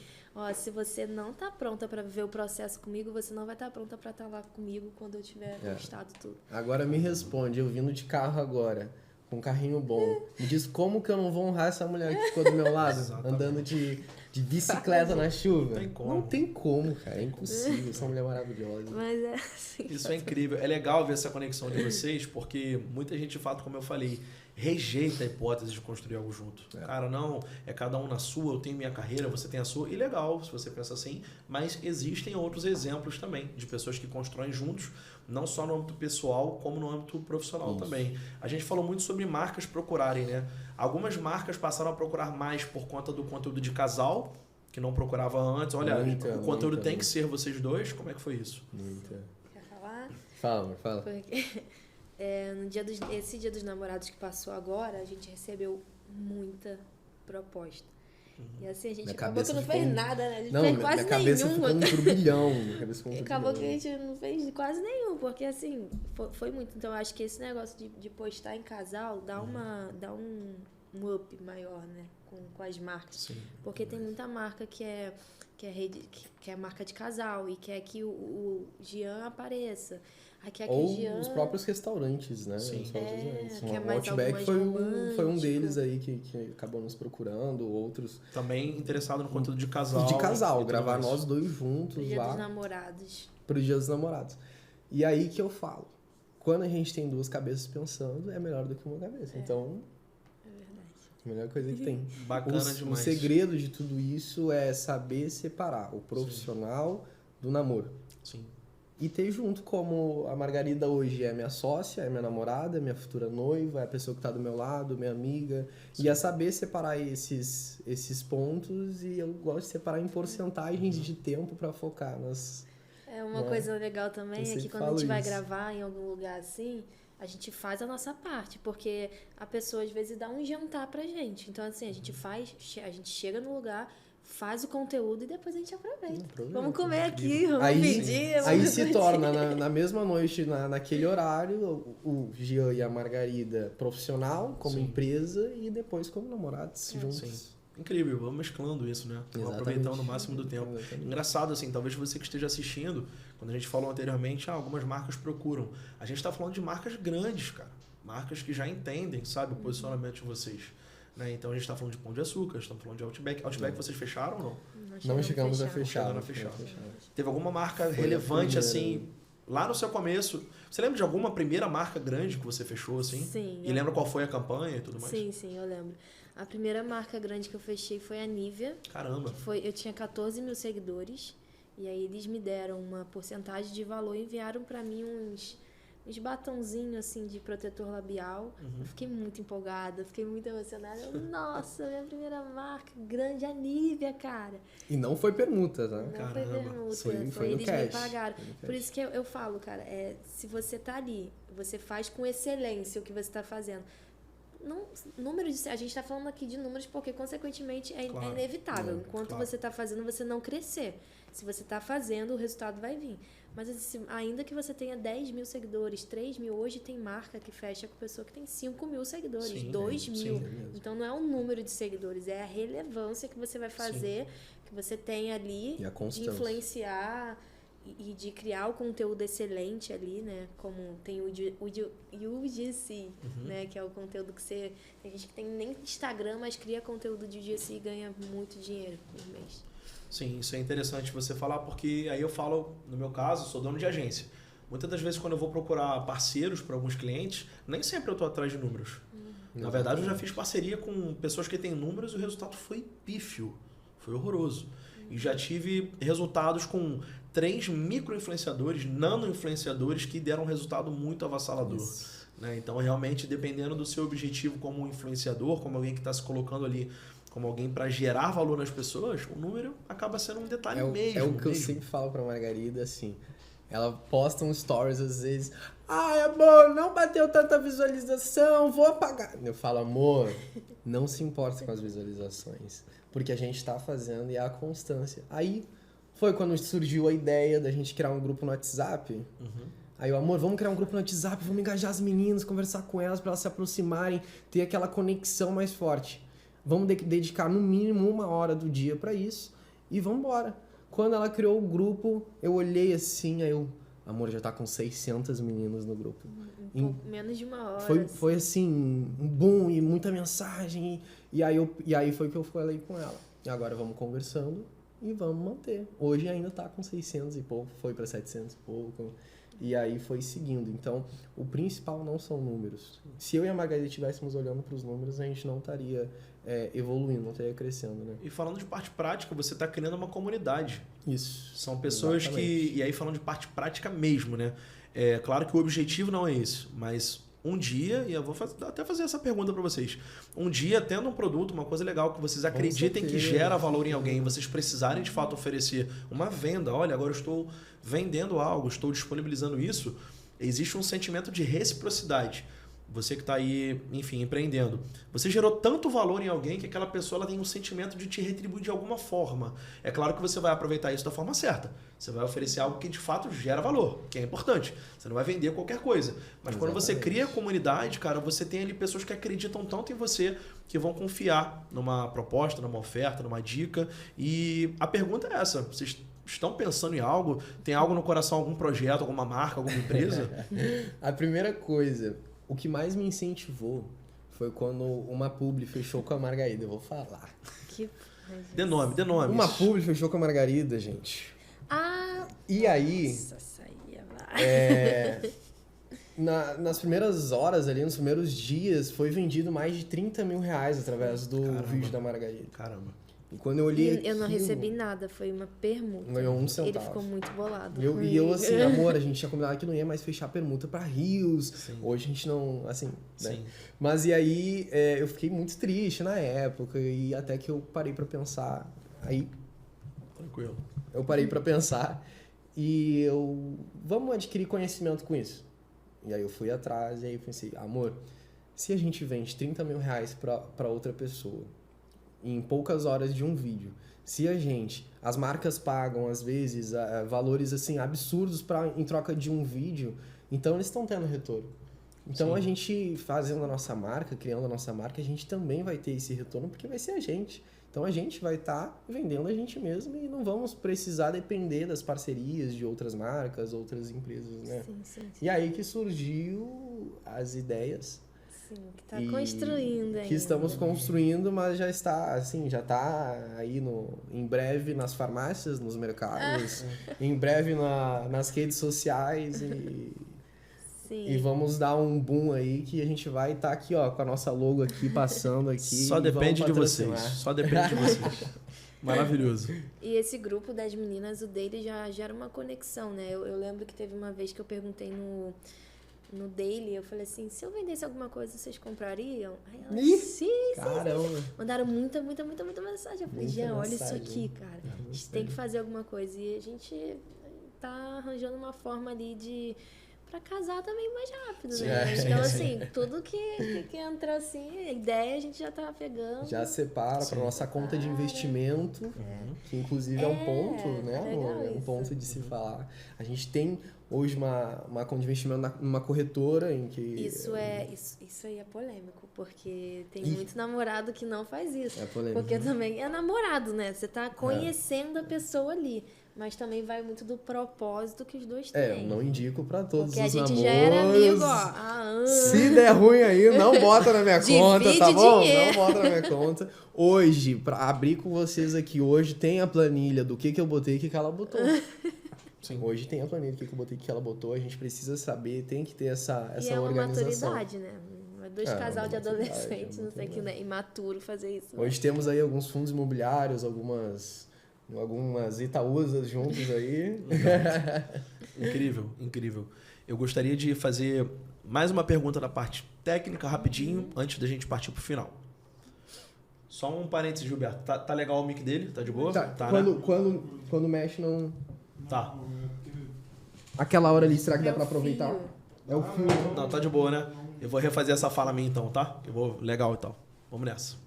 se você não tá pronta para viver o processo comigo, você não vai estar pronta para estar lá comigo quando eu tiver conquistado tudo. Agora me responde, eu vindo de carro agora, com um carrinho bom, me diz como que eu não vou honrar essa mulher que ficou do meu lado, andando de bicicleta na chuva? Não tem como, cara, é impossível, essa mulher é maravilhosa. Mas é assim. Isso é incrível, é legal ver essa conexão de vocês, porque muita gente, de fato, como eu falei, rejeita a hipótese de construir algo junto. Cara, não, é cada um na sua, eu tenho minha carreira, você tem a sua, e legal se você pensa assim, mas existem outros exemplos também de pessoas que constroem juntos, não só no âmbito pessoal, como no âmbito profissional também. A gente falou muito sobre marcas procurarem, né? Algumas marcas passaram a procurar mais por conta do conteúdo de casal, que não procurava antes. Olha, o conteúdo tem que ser vocês dois. Como é que foi isso? Quer falar? Fala. Porque... esse dia dos namorados que passou agora, a gente recebeu muita proposta. E assim, a gente acabou que não fez nada, né? A gente fez quase nenhuma. Minha cabeça ficou um turbilhão. Acabou que a gente não fez quase nenhum, porque assim, foi muito. Então, eu acho que esse negócio de postar em casal dá up maior, né? Com as marcas. Sim. Porque tem muita marca que é marca de casal e quer que o Jean apareça. Aí quer que Ou o Jean... os próprios restaurantes, né? Sim. quer O mais Outback algo foi mais um romântico. deles aí que acabou nos procurando, outros... Também interessado no conteúdo de casal. De casal, e tudo gravar mais. nós dois juntos Pro Dia lá. dos Namorados. Pro Dia dos Namorados. E aí que eu falo, quando a gente tem duas cabeças pensando, é melhor do que uma cabeça. Então, É verdade. a melhor coisa que tem. Bacana O demais. segredo de tudo isso é saber separar o profissional do namoro. Sim. E ter junto, como a Margarida hoje é minha sócia, é minha namorada, é minha futura noiva, é a pessoa que está do meu lado, minha amiga. Sim. E é saber separar esses pontos, e eu gosto de separar em porcentagens de tempo para focar nas... Uma Né? coisa legal também Eu é que sempre quando a falo gente vai isso. gravar em algum lugar assim, a gente faz a nossa parte, porque a pessoa às vezes dá um jantar pra gente. Então, assim, a gente chega no lugar, faz o conteúdo e depois a gente aproveita. Aproveita. Vamos comer aqui, vamos Aí, pedir. aí vamos se curtir. torna, na mesma noite, naquele horário, o Jean e a Margarida profissional, como Sim. empresa, e depois como namorados juntos. Sim. Incrível, vamos mesclando isso, né? Vamos Exatamente. aproveitando o máximo do tempo. Exatamente. Engraçado, assim, talvez você que esteja assistindo, quando a gente falou anteriormente, algumas marcas procuram. A gente está falando de marcas grandes, cara. Marcas que já entendem, sabe, o posicionamento de vocês. Né? Então a gente está falando de Pão de Açúcar, estamos falando de Outback. Outback vocês fecharam ou não? Não chegamos a Chegaram fechar. a fechar. Teve alguma marca Foi a relevante, primeira. assim, lá no seu começo? Você lembra de alguma primeira marca grande que você fechou, assim? Sim. E lembra qual foi a campanha e tudo mais? Sim, eu lembro. A primeira marca grande que eu fechei foi a Nivea. Caramba. Eu tinha 14 mil seguidores. E aí eles me deram uma porcentagem de valor e enviaram pra mim uns batonzinhos assim de protetor labial. Eu fiquei muito empolgada, fiquei muito emocionada. Nossa, minha primeira marca grande, a Nivea, cara. E não foi permuta, tá? Não foi Caramba. permuta, Foi no foi eles cash. me pagaram. Foi no Por cash. isso que eu falo, cara, se você tá ali, você faz com excelência o que você tá fazendo. A gente tá falando aqui de números porque, consequentemente, é Claro. inevitável. Enquanto claro. você tá fazendo, você não crescer. Se você tá fazendo, o resultado vai vir. Mas ainda que você tenha 10 mil seguidores, 3 mil, hoje tem marca que fecha com pessoa que tem 5 mil seguidores, Sim, 2 mil. sim. Então não é o número de seguidores, é a relevância que você vai fazer, que você tem ali, E a de constância. influenciar e de criar o conteúdo excelente ali, né? Como tem o UGC, né? Que é o conteúdo que você... Tem gente que tem nem Instagram, mas cria conteúdo de UGC e ganha muito dinheiro por mês. Sim, isso é interessante você falar, porque aí eu falo, no meu caso, sou dono de agência. Muitas das vezes, quando eu vou procurar parceiros para alguns clientes, nem sempre eu estou atrás de números. Na verdade, eu já fiz parceria com pessoas que têm números e o resultado foi pífio, foi horroroso. E já tive resultados com 3 micro-influenciadores, nano-influenciadores que deram um resultado muito avassalador. Né? Então, realmente, dependendo do seu objetivo como influenciador, como alguém que está se colocando ali como alguém para gerar valor nas pessoas, o número acaba sendo um detalhe mesmo. É o que eu mesmo. sempre falo pra Margarida, assim. Ela posta um stories às vezes. Ai, amor, não bateu tanta visualização, vou apagar. Eu falo, amor, não se importa com as visualizações. Porque a gente tá fazendo e é a constância. Aí foi quando surgiu a ideia da gente criar um grupo no WhatsApp. Aí o amor, vamos criar um grupo no WhatsApp, vamos engajar as meninas, conversar com elas para elas se aproximarem, ter aquela conexão mais forte. Vamos dedicar no mínimo 1 hora do dia para isso e vamos embora. Quando ela criou o grupo, eu olhei assim, aí eu... Amor, já tá com 600 meninas no grupo. Menos de 1 hora. Foi assim, um boom e muita mensagem. E aí foi que eu falei com ela. E agora vamos conversando e vamos manter. Hoje ainda tá com 600 e pouco, foi para 700 e pouco. E aí foi seguindo. Então, o principal não são números. Se eu e a Margarida estivéssemos olhando para os números, a gente não estaria evoluindo, não estaria crescendo, né? E falando de parte prática, você está criando uma comunidade. Isso. São pessoas Exatamente. E aí falando de parte prática mesmo, né? É claro que o objetivo não é esse, mas um dia, e eu vou até fazer essa pergunta para vocês. Um dia, tendo um produto, uma coisa legal que vocês acreditem que gera valor em alguém, vocês precisarem de fato oferecer uma venda, olha, agora eu estou vendendo algo, estou disponibilizando isso, existe um sentimento de reciprocidade. você que está aí, enfim, empreendendo, você gerou tanto valor em alguém que aquela pessoa ela tem um sentimento de te retribuir de alguma forma. É claro que você vai aproveitar isso da forma certa. Você vai oferecer algo que de fato gera valor, que é importante. Você não vai vender qualquer coisa. Mas quando você cria comunidade, cara, você tem ali pessoas que acreditam tanto em você que vão confiar numa proposta, numa oferta, numa dica. E a pergunta é essa: vocês estão pensando em algo? Tem algo no coração, algum projeto, alguma marca, alguma empresa? A primeira coisa, o que mais me incentivou foi quando uma publi fechou com a Margarida. Eu vou falar. Dê nome. Uma publi fechou com a Margarida, gente. Ah! E aí... Nossa, saía, nas primeiras horas ali, nos primeiros dias, foi vendido mais de 30 mil reais através do vídeo da Margarida. Caramba. E quando eu olhei eu não aquilo, recebi nada, foi uma permuta. Ganhou 1 centavo. Ele ficou muito bolado. E eu assim, amor, a gente tinha combinado que não ia mais fechar permuta pra Rios. Sim. Hoje a gente não, assim, né? Sim. Mas e aí, eu fiquei muito triste na época e até que eu parei pra pensar. Aí Tranquilo. eu parei pra pensar e vamos adquirir conhecimento com isso. E aí eu fui atrás e aí eu pensei, amor, se a gente vende 30 mil reais pra outra pessoa em poucas horas de um vídeo, se as marcas pagam às vezes valores assim absurdos em troca de um vídeo, então eles estão tendo retorno. Então Sim. a gente fazendo a nossa marca, criando a nossa marca, a gente também vai ter esse retorno porque vai ser a gente. Então a gente vai estar vendendo a gente mesmo e não vamos precisar depender das parcerias de outras marcas, outras empresas, né? Sim. E aí que surgiu as ideias. Sim, que tá construindo ainda. Que estamos construindo, mas já está, assim, já está aí em breve nas farmácias, nos mercados, em breve nas redes sociais e vamos dar um boom aí que a gente vai estar aqui, ó, com a nossa logo aqui, passando aqui. Só depende de vocês. Só depende de vocês. Maravilhoso. E esse grupo das meninas, o dele já gera uma conexão, né? Eu lembro que teve uma vez que eu perguntei no Daily, eu falei assim, se eu vendesse alguma coisa, vocês comprariam? Aí elas, sim. Caramba! Mandaram muita mensagem. Eu falei, Jean, olha isso aqui, cara. A gente tem que fazer alguma coisa. E a gente tá arranjando uma forma ali pra casar também mais rápido, né? Então, assim, tudo que entra assim, a ideia a gente já tá pegando. Já separa pra nossa conta de investimento, que inclusive é um ponto, né, amor? É um ponto de se falar. A gente tem hoje uma conta de investimento numa corretora em que... Isso aí é polêmico, porque tem muito namorado que não faz isso. É polêmico. Porque também é namorado, né? Você tá conhecendo a pessoa ali. Mas também vai muito do propósito que os dois têm. Eu não indico pra todos porque os namoros. Porque a gente já era amigo, ó, há anos. Se der ruim aí, não bota na minha conta, tá bom? Dinheiro. Não bota na minha conta. Hoje, pra abrir com vocês aqui, hoje tem a planilha do que eu botei e o que ela botou. Sim. Hoje tem a planilha do que eu botei e o que ela botou. A gente precisa saber, tem que ter essa e organização. É uma maturidade, né? Dois casal de adolescentes, não sei que, né? Imaturo fazer isso. Hoje temos aí alguns fundos imobiliários, algumas Itaúsas juntos aí. Incrível. Eu gostaria de fazer mais uma pergunta da parte técnica, rapidinho, antes da gente partir pro final. Só um parênteses, Gilberto. Tá legal o mic dele? Tá de boa? Tá, né? quando mexe, não... Tá. Aquela hora ali, será que dá pra fio. aproveitar? É o fio. Não, tá de boa, né? Eu vou refazer essa fala minha então, tá? Legal então. Vamos nessa.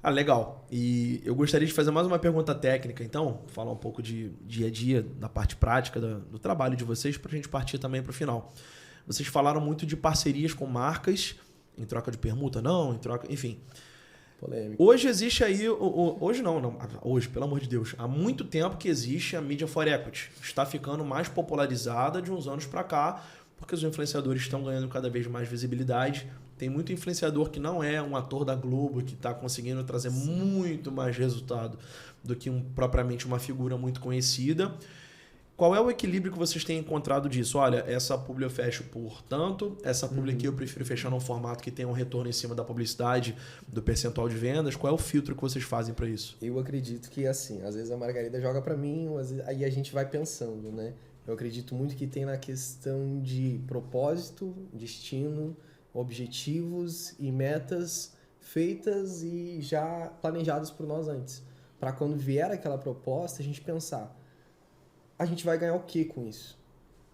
Legal. E eu gostaria de fazer mais uma pergunta técnica, então, falar um pouco de dia a dia, da parte prática do trabalho de vocês, pra gente partir também pro final. Vocês falaram muito de parcerias com marcas, em troca de permuta, não, em troca, enfim. Polêmico. Hoje existe aí, hoje não, hoje, pelo amor de Deus, há muito tempo que existe a mídia for equity. Está ficando mais popularizada de uns anos para cá, porque os influenciadores estão ganhando cada vez mais visibilidade. Tem muito influenciador que não é um ator da Globo, que está conseguindo trazer muito mais resultado do que propriamente uma figura muito conhecida. Qual é o equilíbrio que vocês têm encontrado disso? Olha, essa publi eu fecho por tanto, essa publi aqui eu prefiro fechar num formato que tenha um retorno em cima da publicidade, do percentual de vendas. Qual é o filtro que vocês fazem para isso? Eu acredito que, assim, às vezes a Margarida joga para mim, aí a gente vai pensando, né? Eu acredito muito que tem na questão de propósito, destino, objetivos e metas feitas e já planejadas por nós antes. Para quando vier aquela proposta, a gente pensar, a gente vai ganhar o que com isso?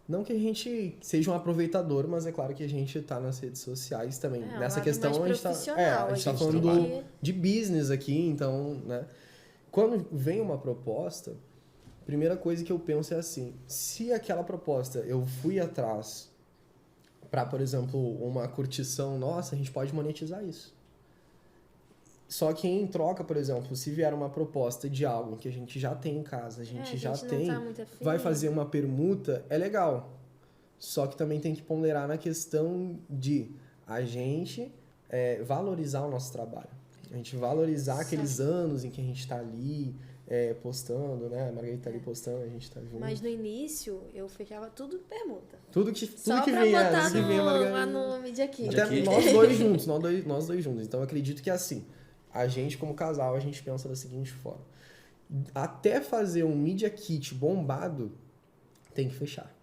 Não que a gente seja um aproveitador, mas é claro que a gente tá nas redes sociais também. Nessa questão mais a gente profissional, a gente tá tem falando que- de business aqui, então, né? Quando vem uma proposta, a primeira coisa que eu penso é assim, se aquela proposta eu fui atrás para, por exemplo, uma curtição, nossa, a gente pode monetizar isso. Só que em troca, por exemplo, se vier uma proposta de algo que a gente já tem em casa, a gente já não tem, tá muito afim. vai fazer uma permuta, é legal. Só que também tem que ponderar na questão de a gente valorizar o nosso trabalho. A gente valorizar aqueles anos em que a gente está ali postando, né? A Margarida tá ali postando, a gente tá junto. Mas no início, eu fechava tudo permuta. Tudo que Só vem, pra botar tudo que vem a Margarida. lá no Media Kit. Até nós dois juntos, nós dois juntos. Então eu acredito que é assim, a gente como casal, a gente pensa da seguinte forma. Até fazer um Media Kit bombado, tem que fechar.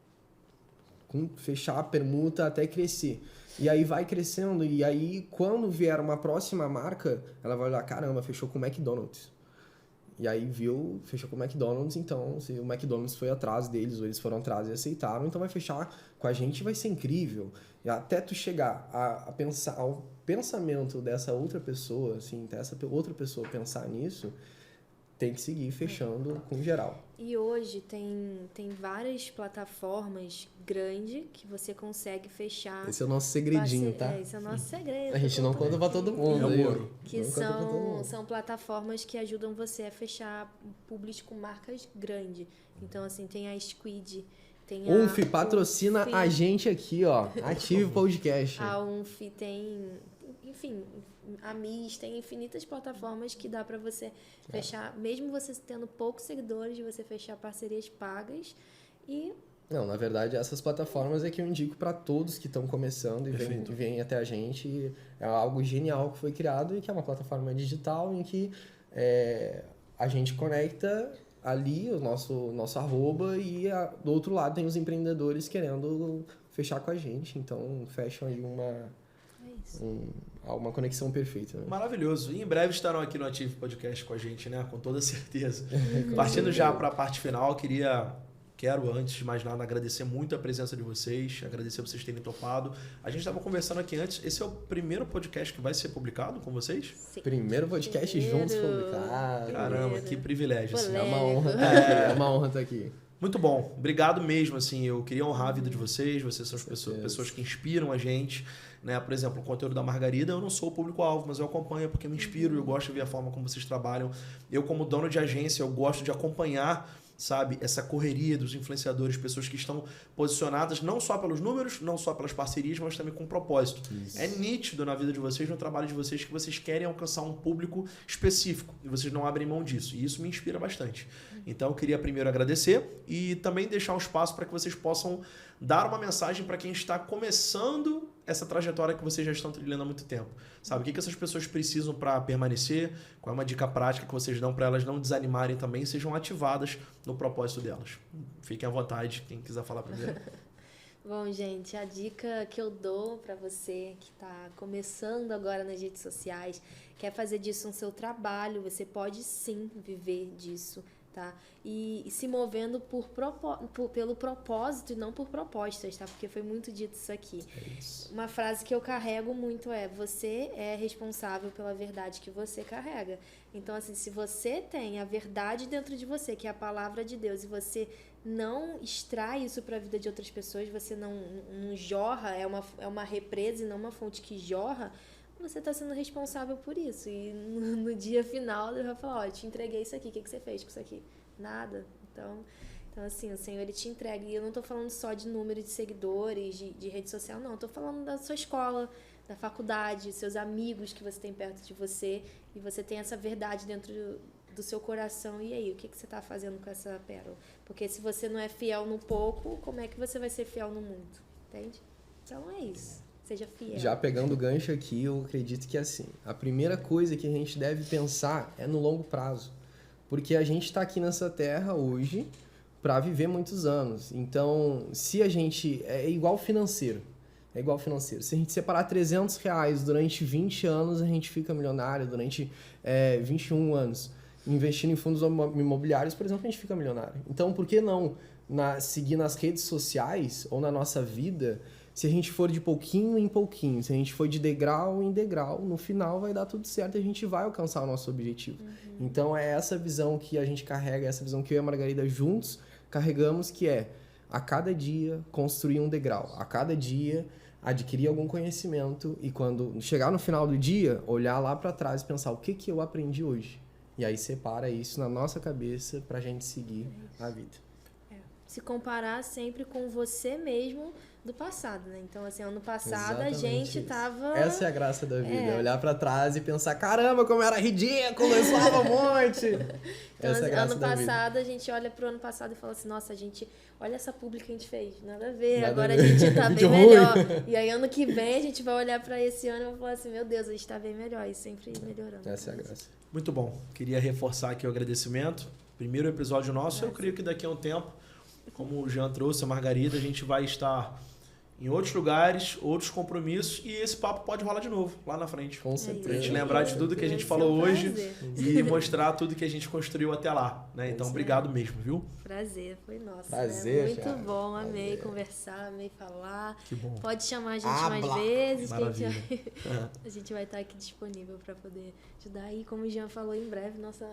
Fechar a permuta até crescer. E aí vai crescendo, e aí quando vier uma próxima marca, ela vai olhar, caramba, fechou com o McDonald's. E aí fechou com o McDonald's, então se o McDonald's foi atrás deles, ou eles foram atrás e aceitaram, então vai fechar com a gente, vai ser incrível. E até tu chegar a pensar, ao pensamento dessa outra pessoa, assim, dessa outra pessoa pensar nisso, tem que seguir fechando com geral. E hoje tem várias plataformas grandes que você consegue fechar. Esse é o nosso segredinho, tá? Esse é o nosso segredo. A gente não conta pra todo mundo. É aí, ó. ouro. Que Não conta pra todo mundo. são plataformas que ajudam você a fechar públicos com marcas grandes. Então, assim, tem a Squid, tem a UNF patrocina UNF, a gente aqui, ó. Ative o podcast. A UNF tem, enfim, a MIS, tem infinitas plataformas que dá pra você fechar, mesmo você tendo poucos seguidores, você fechar parcerias pagas e... Não, na verdade, essas plataformas é que eu indico para todos que estão começando e vêm até a gente. E é algo genial que foi criado e que é uma plataforma digital em que a gente conecta ali o nosso arroba e do outro lado tem os empreendedores querendo fechar com a gente. Então, fecham aí uma conexão perfeita. Né? Maravilhoso. E em breve estarão aqui no Ative Podcast com a gente, né? Com toda certeza. Partindo já para a parte final, quero, antes de mais nada, agradecer muito a presença de vocês, agradecer vocês terem topado. A gente estava conversando aqui antes, esse é o primeiro podcast que vai ser publicado com vocês? Sim. Primeiro podcast juntos publicado. Caramba, que privilégio. Assim. É uma honra é uma honra estar aqui. Muito bom. Obrigado mesmo, assim, eu queria honrar a vida de vocês são as pessoas que inspiram a gente, né? Por exemplo, o conteúdo da Margarida, eu não sou o público-alvo, mas eu acompanho porque eu me inspiro, eu gosto de ver a forma como vocês trabalham. Eu, como dono de agência, eu gosto de acompanhar, sabe, essa correria dos influenciadores, pessoas que estão posicionadas não só pelos números, não só pelas parcerias, mas também com propósito. Isso. É nítido na vida de vocês, no trabalho de vocês, que vocês querem alcançar um público específico e vocês não abrem mão disso. E isso me inspira bastante. Então, eu queria primeiro agradecer e também deixar um espaço para que vocês possam dar uma mensagem para quem está começando essa trajetória que vocês já estão trilhando há muito tempo. Sabe, o que essas pessoas precisam para permanecer? Qual é uma dica prática que vocês dão para elas não desanimarem também e sejam ativadas no propósito delas? Fiquem à vontade, quem quiser falar primeiro. Bom, gente, a dica que eu dou para você que está começando agora nas redes sociais, quer fazer disso um seu trabalho, você pode sim viver disso, tá? E se movendo pelo propósito e não por propostas, tá? Porque foi muito dito isso aqui. Uma frase que eu carrego muito é: você é responsável pela verdade que você carrega. Então, assim, se você tem a verdade dentro de você, que é a palavra de Deus, e você não extrai isso para a vida de outras pessoas, você não jorra, é uma represa e não uma fonte que jorra, você está sendo responsável por isso. E no dia final, Deus vai falar: ó, eu te entreguei isso aqui, o que você fez com isso aqui? Nada. Então assim, o Senhor, Ele te entrega. E eu não estou falando só de número de seguidores, de rede social, não. Estou falando da sua escola, da faculdade, seus amigos que você tem perto de você, e você tem essa verdade dentro do seu coração. E aí, o que você está fazendo com essa pérola? Porque se você não é fiel no pouco, como é que você vai ser fiel no muito? Entende? Então é isso. Seja fiel. Já pegando o gancho aqui, eu acredito que assim, a primeira coisa que a gente deve pensar é no longo prazo. Porque a gente está aqui nessa terra hoje para viver muitos anos. Então, se a gente... É igual financeiro. É igual financeiro. Se a gente separar R$300 durante 20 anos, a gente fica milionário. Durante 21 anos, investindo em fundos imobiliários, por exemplo, a gente fica milionário. Então, por que não seguir nas redes sociais ou na nossa vida se a gente for de pouquinho em pouquinho, se a gente for de degrau em degrau, no final vai dar tudo certo e a gente vai alcançar o nosso objetivo. Então é essa visão que a gente carrega, essa visão que eu e a Margarida juntos carregamos, que é a cada dia construir um degrau, a cada dia adquirir algum conhecimento e quando chegar no final do dia, olhar lá para trás e pensar o que eu aprendi hoje. E aí separa isso na nossa cabeça pra gente seguir a vida. Se comparar sempre com você mesmo do passado, né? Então, assim, ano passado Exatamente a gente isso. tava... Essa é a graça da vida, olhar pra trás e pensar, caramba, como eu era ridículo, eu suava um monte. Então, Essa é a graça ano da passado, a gente olha pro ano passado e fala assim, nossa, olha essa publi que a gente fez, nada a ver, Nada agora a a ver. gente tá bem Vídeo melhor. ruim. E aí, ano que vem, a gente vai olhar pra esse ano e vai falar assim, meu Deus, a gente tá bem melhor, e sempre melhorando. Essa é a graça. Muito bom. Queria reforçar aqui o agradecimento. Primeiro episódio nosso, eu creio que daqui a um tempo, como o Jean trouxe, a Margarida, a gente vai estar em outros lugares, outros compromissos, e esse papo pode rolar de novo, lá na frente. Com Pra gente certeza. lembrar de tudo que a gente falou hoje e mostrar tudo que a gente construiu até lá, né? Então, obrigado mesmo, viu? Prazer, foi nosso. Prazer, né? Muito cara. bom, amei Prazer. conversar, amei falar. Que bom. Pode chamar a gente Habla. mais vezes, que Maravilha. a gente vai estar aqui disponível para poder ajudar. E como o Jean falou, em breve, nossa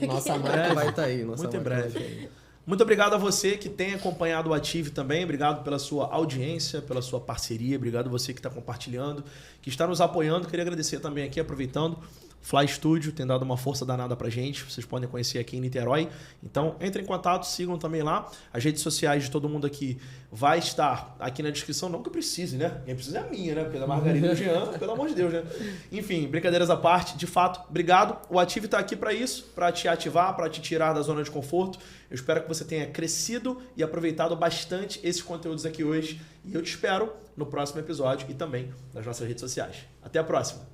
Nossa marca vai estar aí. Nossa Muito em marca vai breve. tá aí. Muito obrigado a você que tem acompanhado o Ative também. Obrigado pela sua audiência, pela sua parceria. Obrigado a você que está compartilhando, que está nos apoiando. Queria agradecer também aqui, aproveitando, Fly Studio tem dado uma força danada pra gente. Vocês podem conhecer aqui em Niterói. Então, entrem em contato, sigam também lá. As redes sociais de todo mundo aqui vai estar aqui na descrição. Não que eu precise, né? Quem precisa é a minha, né? Porque da Margarida e do Jean, pelo amor de Deus, né? Enfim, brincadeiras à parte. De fato, obrigado. O Ative tá aqui para isso, para te ativar, para te tirar da zona de conforto. Eu espero que você tenha crescido e aproveitado bastante esses conteúdos aqui hoje. E eu te espero no próximo episódio e também nas nossas redes sociais. Até a próxima!